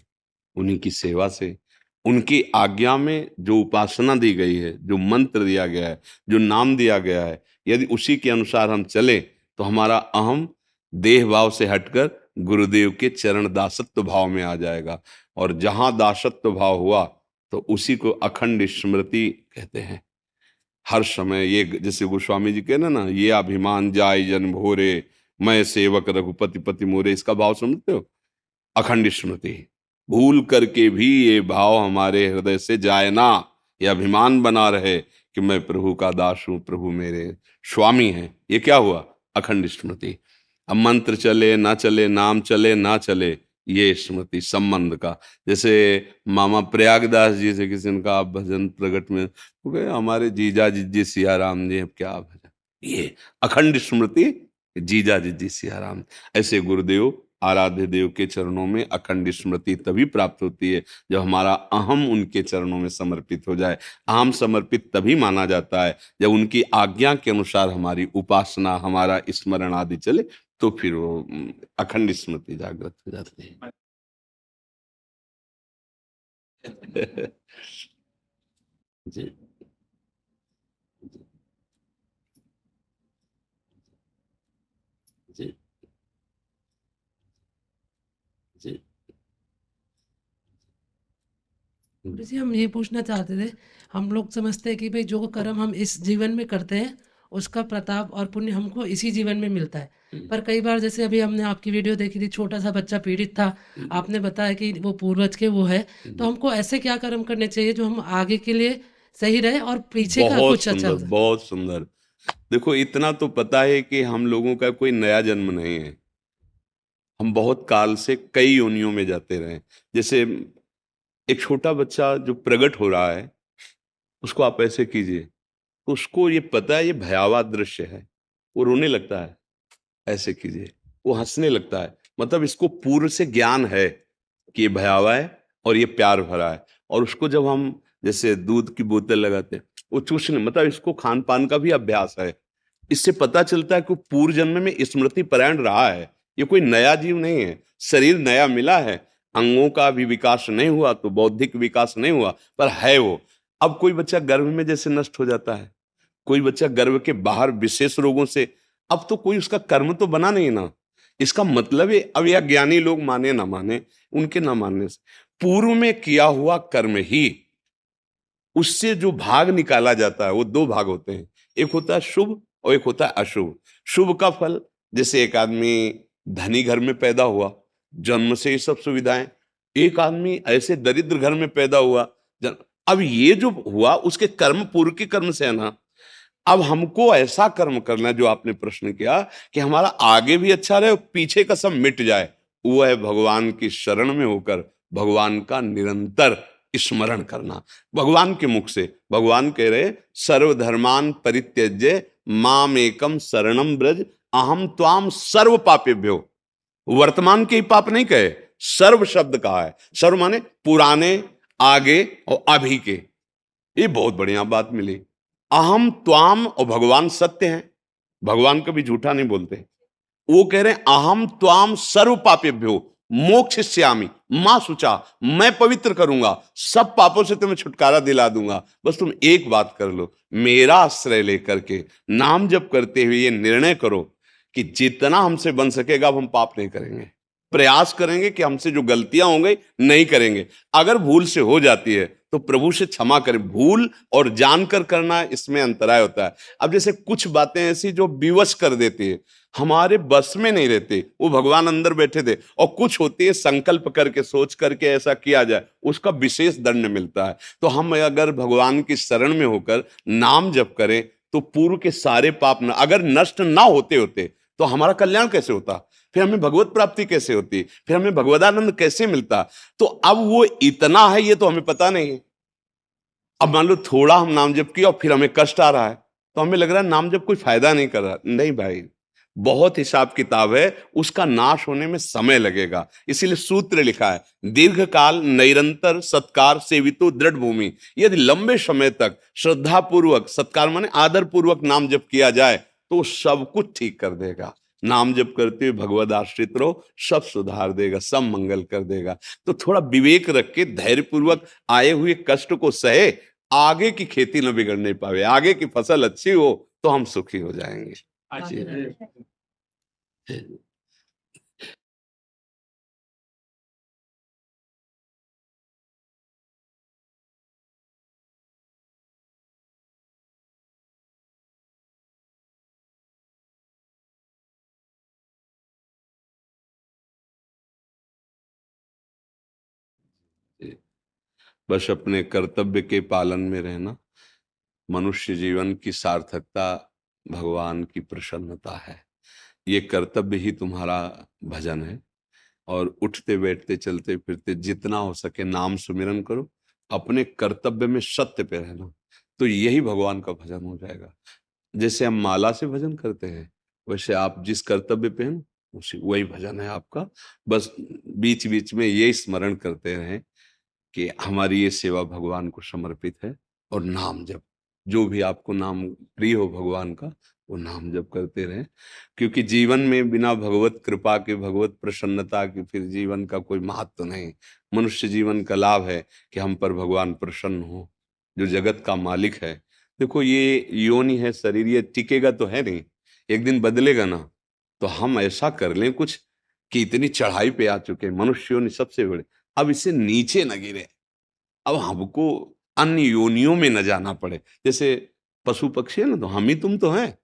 उन्हीं की सेवा से, उनकी आज्ञा में जो उपासना दी गई है, जो मंत्र दिया गया है, जो नाम दिया गया है, यदि उसी के अनुसार हम चले तो हमारा अहम देह भाव से हटकर गुरुदेव के चरण दासत्व भाव में आ जाएगा। और जहां दासत्व भाव हुआ तो उसी को अखंड स्मृति कहते हैं। हर समय ये, जैसे गोस्वामी जी कहना ना, ये अभिमान जाय जन भोरे, मैं सेवक रघुपति पति मोरे, इसका भाव समझते हो? अखंड स्मृति। भूल करके भी ये भाव हमारे हृदय से जाए ना, ये अभिमान बना रहे कि मैं प्रभु का दास हूं, प्रभु मेरे स्वामी हैं। ये क्या हुआ? अखंड स्मृति। अब मंत्र चले ना चले, नाम चले ना चले, ये स्मृति संबंध का। जैसे मामा प्रयागदास जी से किसी ने कहा आप भजन प्रगट में, वो कहे हमारे जीजा जी सिया राम जी, अब क्या भजन, ये अखंड स्मृति, जीजा जी सिया राम। ऐसे गुरुदेव, आराध्य देव के चरणों में अखंड स्मृति तभी प्राप्त होती है जब हमारा अहम उनके चरणों में समर्पित हो जाए। अहम समर्पित तभी माना जाता है जब उनकी आज्ञा के अनुसार हमारी उपासना, हमारा स्मरण आदि चले, तो फिर वो अखंड स्मृति जागृत हो जाती है। जी जी जी। गुरु जी, हम ये पूछना चाहते थे, हम लोग समझते हैं कि भाई जो कर्म हम इस जीवन में करते हैं उसका प्रताप और पुण्य हमको इसी जीवन में मिलता है। पर कई बार, जैसे अभी हमने आपकी वीडियो देखी थी, छोटा सा बच्चा पीड़ित था, आपने बताया कि वो पूर्वज के वो है, तो हमको ऐसे क्या कर्म करने चाहिए जो हम आगे के लिए सही रहे और पीछे का बहुत कुछ अच्छा सुंदर, हो? बहुत सुंदर। देखो, इतना तो पता है कि हम लोगों का कोई नया जन्म नहीं है, हम बहुत काल से कई योनियों में जाते रहे। जैसे एक छोटा बच्चा जो प्रकट हो रहा है, उसको आप ऐसे कीजिए तो उसको ये पता है ये भयावह दृश्य है, वो रोने लगता है। ऐसे कीजिए, वो हंसने लगता है। मतलब इसको पूर्व से ज्ञान है कि ये भयावह है और ये प्यार भरा है। और उसको जब हम जैसे दूध की बोतल लगाते हैं, वो चूसने, मतलब इसको खान पान का भी अभ्यास है। इससे पता चलता है कि पूर्व जन्म में स्मृति परायण रहा है। ये कोई नया जीव नहीं है, शरीर नया मिला है, अंगों का भी विकास नहीं हुआ तो बौद्धिक विकास नहीं हुआ, पर है वो। अब कोई बच्चा गर्भ में जैसे नष्ट हो जाता है, कोई बच्चा गर्भ के बाहर विशेष रोगों से, अब तो कोई उसका कर्म तो बना नहीं ना। इसका मतलब है, अब यह ज्ञानी लोग माने ना माने, उनके ना मानने से पूर्व में किया हुआ कर्म ही, उससे जो भाग निकाला जाता है वो दो भाग होते हैं, एक होता है शुभ और एक होता है अशुभ। शुभ का फल, जैसे एक आदमी धनी घर में पैदा हुआ, जन्म से ये सब सुविधाएं। एक आदमी ऐसे दरिद्र घर में पैदा हुआ, अब ये जो हुआ उसके कर्म पूर्व के कर्म से है ना। अब हमको ऐसा कर्म करना है, जो आपने प्रश्न किया, कि हमारा आगे भी अच्छा रहे और पीछे का सब मिट जाए। वो है भगवान की शरण में होकर भगवान का निरंतर स्मरण करना। भगवान के मुख से भगवान कह रहे, सर्वधर्मान परित्यज्य माम एकम शरणम ब्रज अहम त्वाम सर्व पापेभ्यो। वर्तमान के ही पाप नहीं कहे, सर्व शब्द कहा है। सर्व माने पुराने, आगे और अभी के। ये बहुत बढ़िया बात मिली। अहम त्वाम, और भगवान सत्य हैं, भगवान कभी झूठा नहीं बोलते। वो कह रहे हैं अहम त्वाम सर्व पापेभ्यो मोक्षयिष्यामि मां शुचा, मैं पवित्र करूंगा, सब पापों से तुम्हें छुटकारा दिला दूंगा। बस तुम एक बात कर लो, मेरा आश्रय लेकर के नाम जप करते हुए ये निर्णय करो कि जितना हमसे बन सकेगा अब हम पाप नहीं करेंगे। प्रयास करेंगे कि हमसे जो गलतियां हो गई नहीं करेंगे। अगर भूल से हो जाती है तो प्रभु से क्षमा करें। भूल और जानकर करना, इसमें अंतराय होता है। अब जैसे कुछ बातें ऐसी जो विवश कर देती है, हमारे बस में नहीं रहते, वो भगवान अंदर बैठे थे। और कुछ होती है संकल्प करके, सोच करके ऐसा किया जाए, उसका विशेष दंड मिलता है। तो हम अगर भगवान की शरण में होकर नाम जप करें तो पूर्व के सारे पाप न, अगर नष्ट ना होते होते तो हमारा कल्याण कैसे होता, फिर हमें भगवत प्राप्ति कैसे होती, फिर हमें भगवदानंद कैसे मिलता। तो अब वो इतना है ये तो हमें पता नहीं है। अब मान लो थोड़ा हम नाम जप किया और फिर हमें कष्ट आ रहा है तो हमें लग रहा है नाम जप कोई फायदा नहीं कर रहा। नहीं भाई, बहुत हिसाब किताब है, उसका नाश होने में समय लगेगा। इसीलिए सूत्र लिखा है, दीर्घ काल निरंतर सत्कार सेवितो दृढ़ भूमि। यदि लंबे समय तक श्रद्धा पूर्वक, सत्कार माने आदर पूर्वक नाम जप किया जाए तो सब कुछ ठीक कर देगा। नाम जप करते हुए भगवद आश्रित रहो, सब सुधार देगा, सब मंगल कर देगा। तो थोड़ा विवेक रख के धैर्य पूर्वक आए हुए कष्ट को सहे, आगे की खेती न बिगड़ने पावे, आगे की फसल अच्छी हो तो हम सुखी हो जाएंगे। बस अपने कर्तव्य के पालन में रहना। मनुष्य जीवन की सार्थकता भगवान की प्रसन्नता है। ये कर्तव्य ही तुम्हारा भजन है। और उठते बैठते चलते फिरते जितना हो सके नाम सुमिरन करो, अपने कर्तव्य में सत्य पे रहना, तो यही भगवान का भजन हो जाएगा। जैसे हम माला से भजन करते हैं वैसे आप जिस कर्तव्य पे हैं उसी वही भजन है आपका। बस बीच बीच में ये स्मरण करते रहें कि हमारी ये सेवा भगवान को समर्पित है। और नाम जप, जो भी आपको नाम प्रिय हो भगवान का, वो नाम जप करते रहें। क्योंकि जीवन में बिना भगवत कृपा के, भगवत प्रसन्नता के, फिर जीवन का कोई महत्व नहीं। मनुष्य जीवन का लाभ है कि हम पर भगवान प्रसन्न हो, जो जगत का मालिक है। देखो ये योनि है, शरीर ये टिकेगा तो है नहीं, एक दिन बदलेगा ना। तो हम ऐसा कर लें कुछ कि इतनी चढ़ाई पे आ चुके हैं, मनुष्य योनि सबसे बड़े, अब इससे नीचे न गिरे, अब हमको अन्य योनियों में न जाना पड़े। जैसे पशु पक्षी है ना, तो हम ही तुम तो हैं,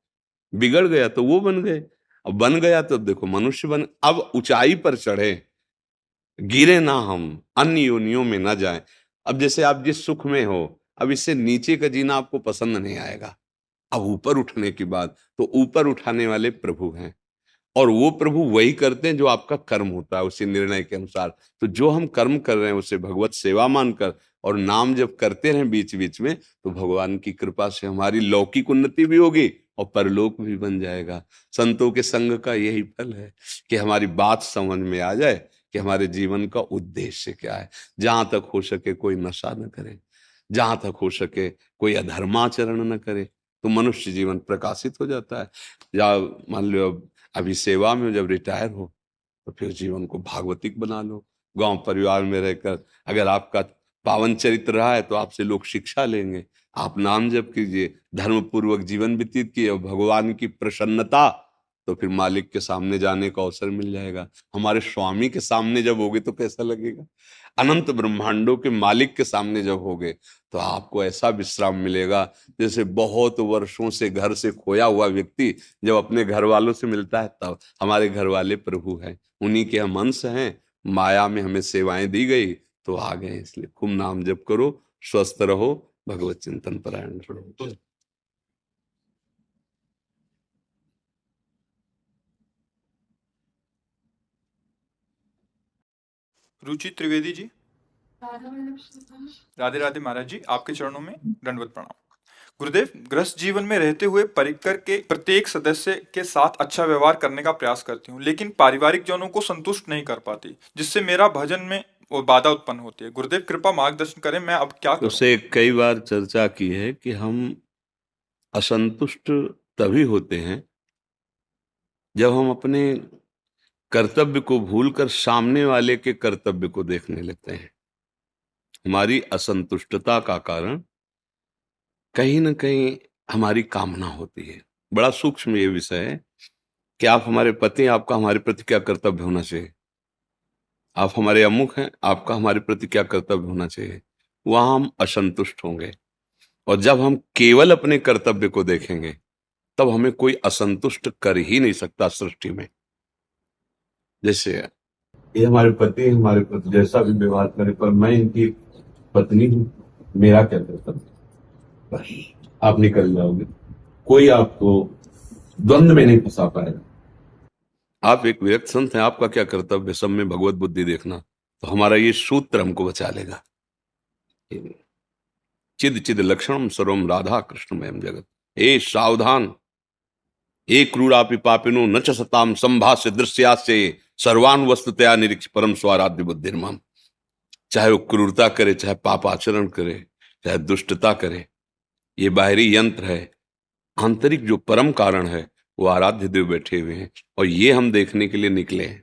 बिगड़ गया तो वो बन गए, अब बन गया तो अब देखो मनुष्य बन, अब ऊंचाई पर चढ़े, गिरे ना, हम अन्य योनियों में ना जाएं। अब जैसे आप जिस सुख में हो, अब इससे नीचे का जीना आपको पसंद नहीं आएगा। अब ऊपर उठने की बात, तो ऊपर उठाने वाले प्रभु हैं, और वो प्रभु वही करते हैं जो आपका कर्म होता है उसी निर्णय के अनुसार। तो जो हम कर्म कर रहे हैं उसे भगवत सेवा मानकर और नाम जब करते रहें बीच बीच में, तो भगवान की कृपा से हमारी लौकिक उन्नति भी होगी और परलोक भी बन जाएगा। संतों के संग का यही फल है कि हमारी बात समझ में आ जाए कि हमारे जीवन का उद्देश्य क्या है। जहां तक हो सके कोई नशा न करे, जहां तक हो सके कोई अधर्माचरण न करे, तो मनुष्य जीवन प्रकाशित हो जाता है। या मान लो अभी सेवा में जब रिटायर हो तो फिर जीवन को भागवतिक बना लो। गांव परिवार में रहकर अगर आपका पावन चरित्र रहा है तो आपसे लोग शिक्षा लेंगे। आप नाम जप कीजिए, धर्म पूर्वक जीवन व्यतीत कीजिए, और भगवान की प्रसन्नता, तो फिर मालिक के सामने जाने का अवसर मिल जाएगा। हमारे स्वामी के सामने जब होगे तो कैसा लगेगा, अनंत ब्रह्मांडों के मालिक के सामने जब होगे तो आपको ऐसा विश्राम मिलेगा जैसे बहुत वर्षों से घर से खोया हुआ व्यक्ति जब अपने घर वालों से मिलता है, तब हमारे घर वाले प्रभु हैं, उन्हीं के हम अंश हैं। माया में हमें सेवाएं दी गई तो आ गए। इसलिए खूब नाम जप करो, स्वस्थ रहो, भगवत चिंतन परायण रहो। रुचि त्रिवेदी जी। राधे राधे महाराज जी, आपके चरणों में दंडवत प्रणाम। गुरुदेव, गृहस्थ जीवन में रहते हुए परिकर के प्रत्येक सदस्य के साथ अच्छा व्यवहार करने का प्रयास करती हूँ, लेकिन पारिवारिक जनों को संतुष्ट नहीं कर पाती, जिससे मेरा भजन में वो बाधा उत्पन्न होती है। गुरुदेव कृपा मार्गदर्शन करें, मैं अब क्या करूं? उससे कई बार चर्चा की है कि हम असंतुष्ट तभी होते हैं जब हम अपने कर्तव्य को भूलकर सामने वाले के कर्तव्य को देखने लगते हैं। हमारी असंतुष्टता का कारण कहीं ना कहीं हमारी कामना होती है। बड़ा सूक्ष्म ये विषय है कि आप हमारे पति, आपका हमारे प्रति क्या कर्तव्य होना चाहिए, आप हमारे अमुख हैं, आपका हमारे प्रति क्या कर्तव्य होना चाहिए, वहां हम असंतुष्ट होंगे। और जब हम केवल अपने कर्तव्य को देखेंगे तब हमें कोई असंतुष्ट कर ही नहीं सकता सृष्टि में। जैसे ये हमारे पति हमारे प्रति जैसा भी व्यवहार करे, पर मैं इनकी पत्नी हूं, मेरा क्या कर्तव्य, आप निकल जाओगे, कोई आपको द्वंद्व में नहीं फंसा पाएगा। आप एक विरक्त संत हैं, आपका क्या कर्तव्य, सब में भगवत बुद्धि देखना। तो हमारा ये सूत्र हमको बचा लेगा। चिद चिद लक्षणम सर्वम राधा कृष्णमयम जगत। ए सावधान, एक क्रूरापि पापिनो न च सताम संभाष्य दृश्यास्य सर्वान वस्तुतया निरीक्ष परम स्वाराध्य बुद्धिर्मम। चाहे वो क्रूरता करे, चाहे पाप आचरण करे, चाहे दुष्टता करे, ये बाहरी यंत्र है। आंतरिक जो परम कारण है वो आराध्य देव बैठे हुए हैं, और ये हम देखने के लिए निकले हैं।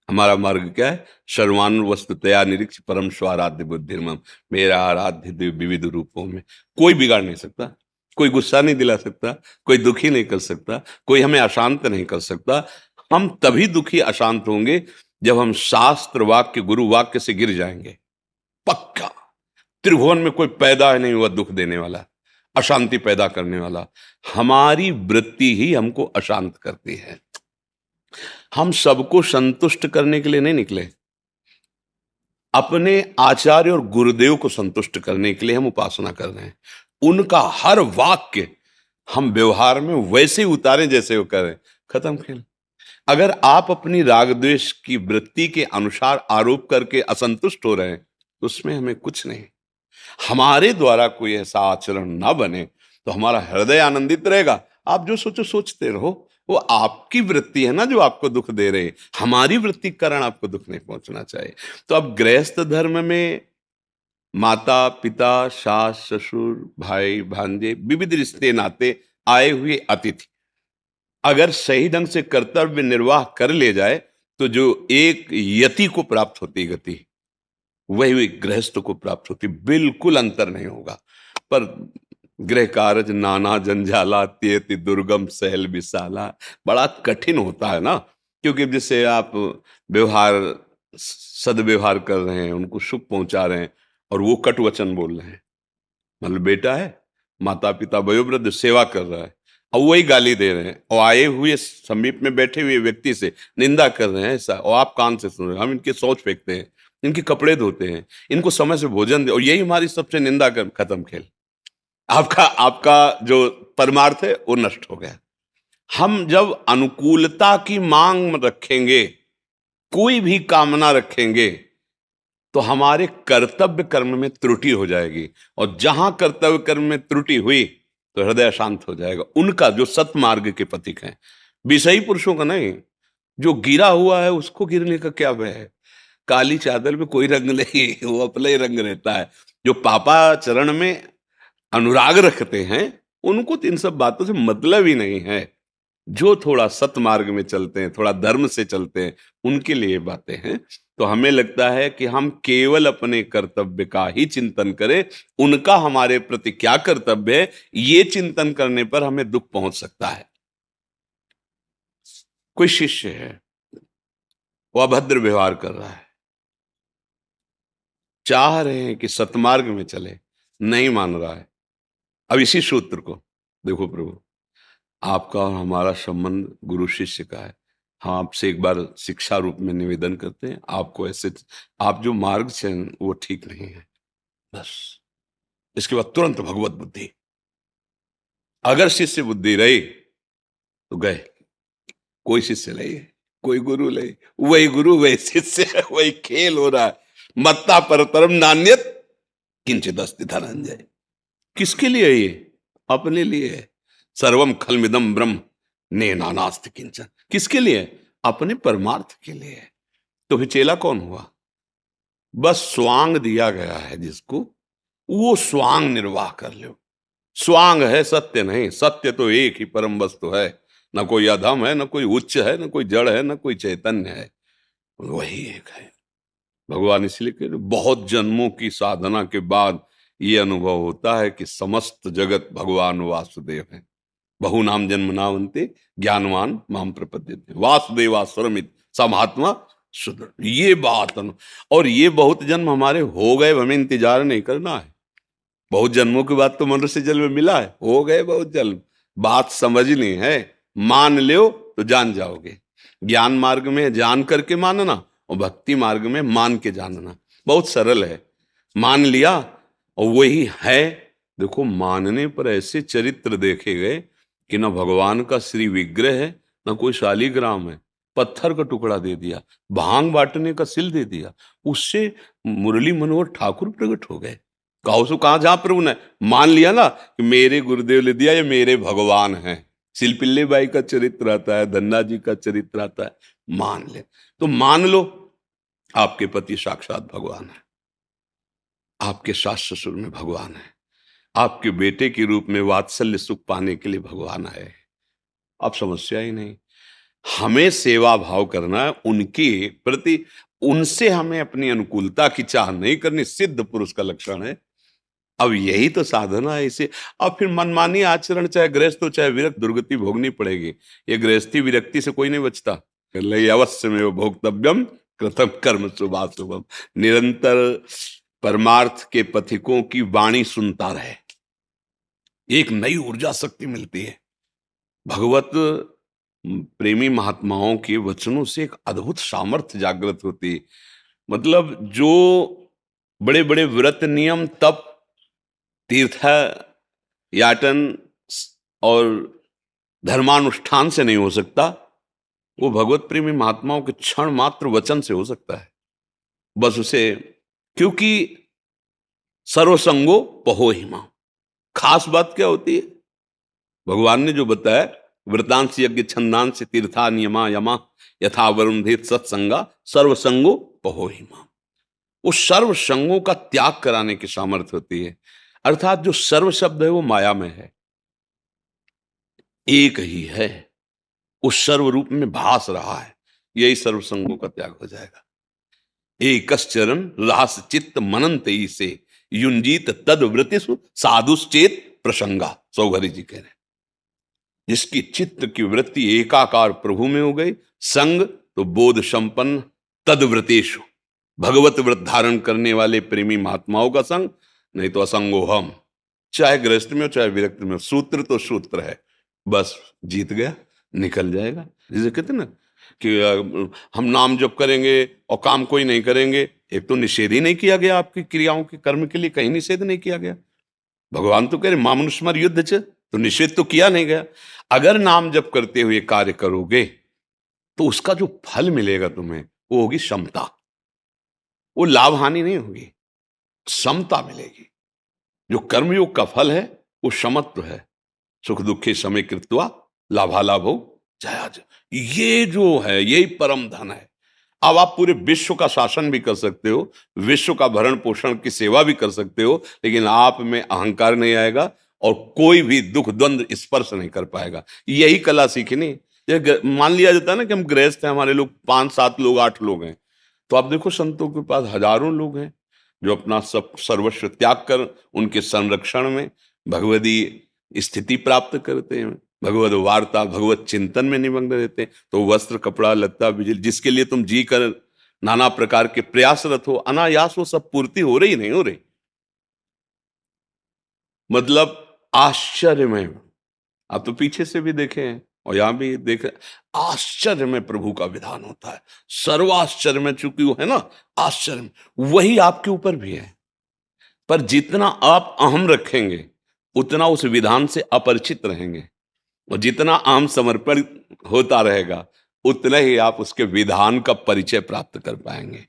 हमारा मार्ग क्या है? सर्वान वस्तुतया निरीक्ष परम स्वाराध्य बुद्धिर्मम। मेरा आराध्य देव विविध रूपों में, कोई बिगाड़ नहीं सकता, कोई गुस्सा नहीं दिला सकता, कोई दुखी नहीं कर सकता, कोई हमें अशांत नहीं कर सकता। हम तभी दुखी अशांत होंगे जब हम शास्त्र वाक्य गुरु वाक्य से गिर जाएंगे। पक्का त्रिभुवन में कोई पैदा नहीं हुआ दुख देने वाला, अशांति पैदा करने वाला। हमारी वृत्ति ही हमको अशांत करती है। हम सबको संतुष्ट करने के लिए नहीं निकले, अपने आचार्य और गुरुदेव को संतुष्ट करने के लिए हम उपासना कर रहे हैं। उनका हर वाक्य हम व्यवहार में वैसे ही उतारें जैसे वो करें, खत्म खेल। अगर आप अपनी राग द्वेष की वृत्ति के अनुसार आरोप करके असंतुष्ट हो रहे हैं तो उसमें हमें कुछ नहीं। हमारे द्वारा कोई ऐसा आचरण ना बने तो हमारा हृदय आनंदित रहेगा। आप जो सोचो सोचते रहो, वो आपकी वृत्ति है ना जो आपको दुख दे रहे। हमारी वृत्ति के कारण आपको दुख नहीं पहुंचना चाहिए। तो अब गृहस्थ धर्म में माता पिता सास ससुर भाई भांजे विविध रिश्ते नाते आए हुए अतिथि अगर सही ढंग से कर्तव्य निर्वाह कर ले जाए तो जो एक यति को प्राप्त होती गति वही गृहस्थ को प्राप्त होती, बिल्कुल अंतर नहीं होगा। पर गृह कार्य नाना जंजाला त्येति दुर्गम सहल विशाला, बड़ा कठिन होता है ना, क्योंकि जैसे आप व्यवहार सदव्यवहार कर रहे हैं, उनको सुख पहुंचा रहे हैं और वो कट वचन बोल रहे हैं। मतलब बेटा है, माता पिता वयोवृद्ध सेवा कर रहा है और वही गाली दे रहे हैं और आए हुए समीप में बैठे हुए व्यक्ति से निंदा कर रहे हैं ऐसा, और आप कान से सुन रहे हैं। हम इनके शौच फेंकते हैं, इनके कपड़े धोते हैं, इनको समय से भोजन दे, और यही हमारी सबसे निंदा कर, खत्म खेल। आपका जो परमार्थ है वो नष्ट हो गया। हम जब अनुकूलता की मांग रखेंगे, कोई भी कामना रखेंगे, तो हमारे कर्तव्य कर्म में त्रुटि हो जाएगी, और जहां कर्तव्य कर्म में त्रुटि हुई तो हृदय शांत हो जाएगा। उनका जो सतमार्ग के पथिक हैं, विषयी पुरुषों का नहीं। जो गिरा हुआ है उसको गिरने का क्या भय है? काली चादर में कोई रंग नहीं, वो अपना ही रंग रहता है। जो पापा चरण में अनुराग रखते हैं उनको तो इन सब बातों से मतलब ही नहीं है। जो थोड़ा सतमार्ग में चलते हैं, थोड़ा धर्म से चलते हैं, उनके लिए बातें हैं। तो हमें लगता है कि हम केवल अपने कर्तव्य का ही चिंतन करें, उनका हमारे प्रति क्या कर्तव्य है ये चिंतन करने पर हमें दुख पहुंच सकता है। कोई शिष्य है, वो अभद्र व्यवहार कर रहा है, चाह रहे हैं कि सतमार्ग में चले, नहीं मान रहा है। अब इसी सूत्र को देखो प्रभु, आपका और हमारा संबंध गुरु शिष्य का है। हम आपसे एक बार शिक्षा रूप में निवेदन करते हैं, आपको ऐसे आप जो मार्ग से वो ठीक नहीं है, बस। इसके बाद तुरंत भगवत बुद्धि। अगर शिष्य बुद्धि रही तो गए, कोई शिष्य नहीं, कोई गुरु नहीं, वही गुरु वही शिष्य, वही खेल हो रहा है। मत्ता परतरम नान्यत किंचित अस्ति धनंजय। किसके लिए ये? अपने लिए है। सर्वम खलमिदम ब्रह्म नेनानास्ति किंचन। किसके लिए? अपने परमार्थ के लिए। तो फिर चेला कौन हुआ? बस स्वांग दिया गया है जिसको, वो स्वांग निर्वाह कर लो। स्वांग है, सत्य नहीं। सत्य तो एक ही परम वस्तु है, न कोई अधम है, न कोई उच्च है, न कोई जड़ है, न कोई चैतन्य है, वही एक है। भगवान इसलिए कह रहे, बहुत जन्मों की साधना के बाद ये अनुभव होता है कि समस्त जगत भगवान वासुदेव है। बहु नाम जन्म नावंते ज्ञानवान माम प्रपद्यते वासुदेवास्वरमित स महात्मा सुदृढ़। ये बात और ये बहुत जन्म हमारे हो गए, हमें इंतजार नहीं करना है। बहुत जन्मों के बाद तो मनुष्य जन्म मिला है, हो गए बहुत जन्म। बात समझनी है, मान लो तो जान जाओगे। ज्ञान मार्ग में जान करके मानना और भक्ति मार्ग में मान के जानना बहुत सरल है। मान लिया और वही है। देखो, मानने पर ऐसे चरित्र देखे गए कि न भगवान का श्री विग्रह है, न कोई शालीग्राम है, पत्थर का टुकड़ा दे दिया, भांग बांटने का सिल दे दिया, उससे मुरली मनोहर ठाकुर प्रकट हो गए। कहो सो कहा, जहां प्रभु ने मान लिया ना कि मेरे गुरुदेव ने दिया, ये मेरे भगवान हैं। सिलपिल्ले बाई का चरित्र आता है, धन्ना जी का चरित्र आता है, मान ले तो मान लो आपके पति साक्षात भगवान है, आपके सास ससुर में भगवान है, आपके बेटे के रूप में वात्सल्य सुख पाने के लिए भगवान आए। अब समस्या ही नहीं। हमें सेवा भाव करना है उनके प्रति, उनसे हमें अपनी अनुकूलता की चाह नहीं करनी, सिद्ध पुरुष का लक्षण है। अब यही तो साधना है इसे। अब फिर मनमानी आचरण, चाहे गृहस्थ हो चाहे विरक्त, दुर्गति भोगनी पड़ेगी। ये गृहस्थी विरक्ति से कोई नहीं बचता। अवश्य में वो भोक्तव्यम कृतम कर्म शुभाशुभम। निरंतर परमार्थ के पथिकों की वाणी सुनता रहे, एक नई ऊर्जा शक्ति मिलती है। भगवत प्रेमी महात्माओं के वचनों से एक अद्भुत सामर्थ्य जागृत होती है। मतलब जो बड़े बड़े व्रत नियम तप तीर्थ याटन और धर्मानुष्ठान से नहीं हो सकता, वो भगवत प्रेमी महात्माओं के क्षण मात्र वचन से हो सकता है। बस उसे, क्योंकि सर्वसंगो पहो हिमा। खास बात क्या होती है? भगवान ने जो बताया, व्रतांश यज्ञ छंदांश तीर्था नियमा यमा यथा वरुणधीत सत्संगा सर्वसंगो पहो हिमा। उस सर्व संगों का त्याग कराने की सामर्थ्य होती है। अर्थात जो सर्व शब्द है वो माया में है, एक ही है, उस सर्व रूप में भास रहा है। यही सर्व संगों का त्याग हो जाएगा। एकश्चरण रास चित्त मनंत से युंजीत तद वृत्तिषु साधुश्चेत प्रसंगा। सौघरी जी कह रहे हैं, जिसकी चित्त की वृत्ति एकाकार प्रभु में हो गई, संग तो बोध संपन्न तदव्रतेषु, भगवत व्रत धारण करने वाले प्रेमी महात्माओं का संग, नहीं तो असंगो हम। चाहे गृहस्थ में हो चाहे विरक्त में हो, सूत्र तो सूत्र है, बस जीत गया, निकल जाएगा। जैसे कहते ना कि हम नाम जप करेंगे और काम कोई नहीं करेंगे, एक तो निषेध ही नहीं किया गया, आपकी क्रियाओं के कर्म के लिए कहीं निषेध नहीं किया गया। भगवान तो कह रहे मामनुष्मर युद्ध च, तो निषेध तो किया नहीं गया। अगर नाम जप करते हुए कार्य करोगे तो उसका जो फल मिलेगा तुम्हें वो होगी समता। वो लाभ हानि नहीं होगी, समता मिलेगी। जो कर्मयोग का फल है वो समत्व है। सुख दुखे समय कृत्वा लाभालाभो जयाज। ये जो है यही परम धन है। अब आप पूरे विश्व का शासन भी कर सकते हो, विश्व का भरण पोषण की सेवा भी कर सकते हो, लेकिन आप में अहंकार नहीं आएगा और कोई भी दुख द्वंद्व स्पर्श नहीं कर पाएगा। यही कला सीखनी। मान लिया जाता है ना कि हम गृहस्थ हैं, हमारे लोग 5-7 लोग 8 लोग हैं, तो आप देखो संतों के पास हजारों लोग हैं जो अपना सब सर्वस्व त्याग कर उनके संरक्षण में भगवदी स्थिति प्राप्त करते हैं, भगवत वार्ता भगवत चिंतन में निमग्न रहते हैं। तो वस्त्र कपड़ा लत्ता बिजली जिसके लिए तुम जी कर नाना प्रकार के प्रयासरत हो, अनायास वो सब पूर्ति हो रही नहीं हो रही। मतलब आश्चर्यमय। आप तो पीछे से भी देखे हैं और यहां भी देखे, आश्चर्य में प्रभु का विधान होता है। सर्वाश्चर्य में, चूंकि वो है ना आश्चर्य में, वही आपके ऊपर भी है। पर जितना आप अहम रखेंगे उतना उस विधान से अपरिचित रहेंगे, और जितना अहम समर्पण होता रहेगा उतना ही आप उसके विधान का परिचय प्राप्त कर पाएंगे।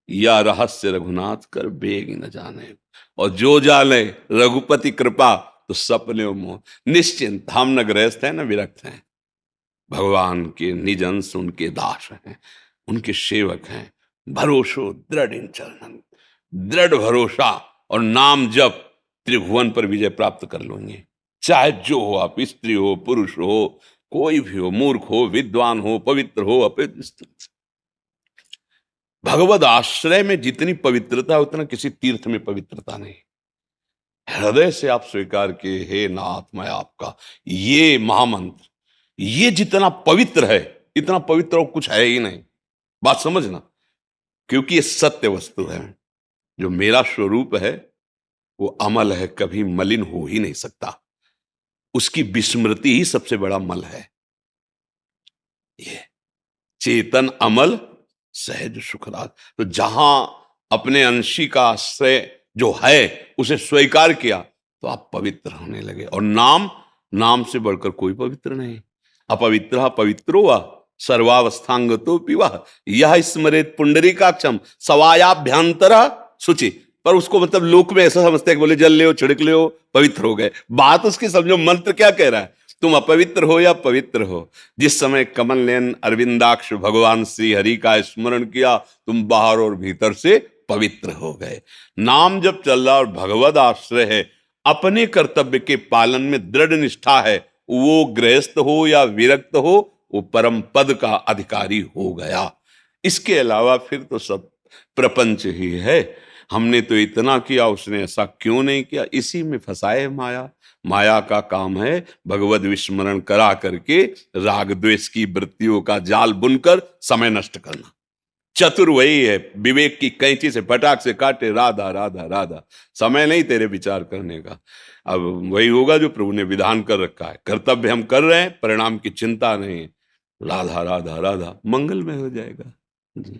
या रहस्य रघुनाथ कर बेग न जाने, और जो जाने रघुपति कृपा तो सपने मोह। निश्चिंत, हम न गृहस्थ हैं न विरक्त हैं, भगवान के निज अंश उनके दास हैं, उनके सेवक हैं। भरोसो दृढ़ इन चरणन, दृढ़ भरोसा और नाम जप त्रिभुवन पर विजय प्राप्त कर लोगे। चाहे जो हो, आप स्त्री हो पुरुष हो कोई भी हो, मूर्ख हो विद्वान हो पवित्र हो अपवित्र। भगवद आश्रय में जितनी पवित्रता है उतना किसी तीर्थ में पवित्रता नहीं। हृदय से आप स्वीकार किए, हे नाथ मैं आपका, ये महामंत्र, ये जितना पवित्र है इतना पवित्र और कुछ है ही नहीं। बात समझना, क्योंकि ये सत्य वस्तु है। जो मेरा स्वरूप है वो अमल है, कभी मलिन हो ही नहीं सकता। उसकी विस्मृति ही सबसे बड़ा मल है। ये चेतन अमल सहज सुखराज। तो जहां अपने अंशी का आश्रय जो है उसे स्वीकार किया तो आप पवित्र होने लगे। और नाम नाम से बढ़कर कोई पवित्र नहीं। अपवित्र पवित्रो वा सर्वावस्थांगतो पिवा यह स्मरेत पुंडरीकाक्षम सवायाभ्यंतर शुचि। पर उसको मतलब लोक में ऐसा समझते हैं कि बोले जल ले छिड़क ले पवित्र हो गए। बात उसकी समझो, मंत्र क्या कह रहा है, तुम अपवित्र हो या पवित्र हो। जिस समय कमल नयन अरविंदाक्ष भगवान श्री हरि का स्मरण किया, तुम बाहर और भीतर से पवित्र हो गए। नाम जब चल रहा और भगवद आश्रय है, अपने कर्तव्य के पालन में दृढ़ निष्ठा है, वो गृहस्थ हो या विरक्त हो, वो परम पद का अधिकारी हो गया। इसके अलावा फिर तो सब प्रपंच ही है। हमने तो इतना किया, उसने ऐसा क्यों नहीं किया, इसी में फंसाए माया। माया का काम है भगवद विस्मरण करा करके राग द्वेष की वृत्तियों का जाल बुनकर समय नष्ट करना। चतुर वही है, विवेक की कैंची से फटाक से काटे, राधा राधा राधा। समय नहीं तेरे विचार करने का। अब वही होगा जो प्रभु ने विधान कर रखा है। कर्तव्य हम कर रहे हैं, परिणाम की चिंता नहीं, राधा राधा राधा, मंगल में हो जाएगा जी।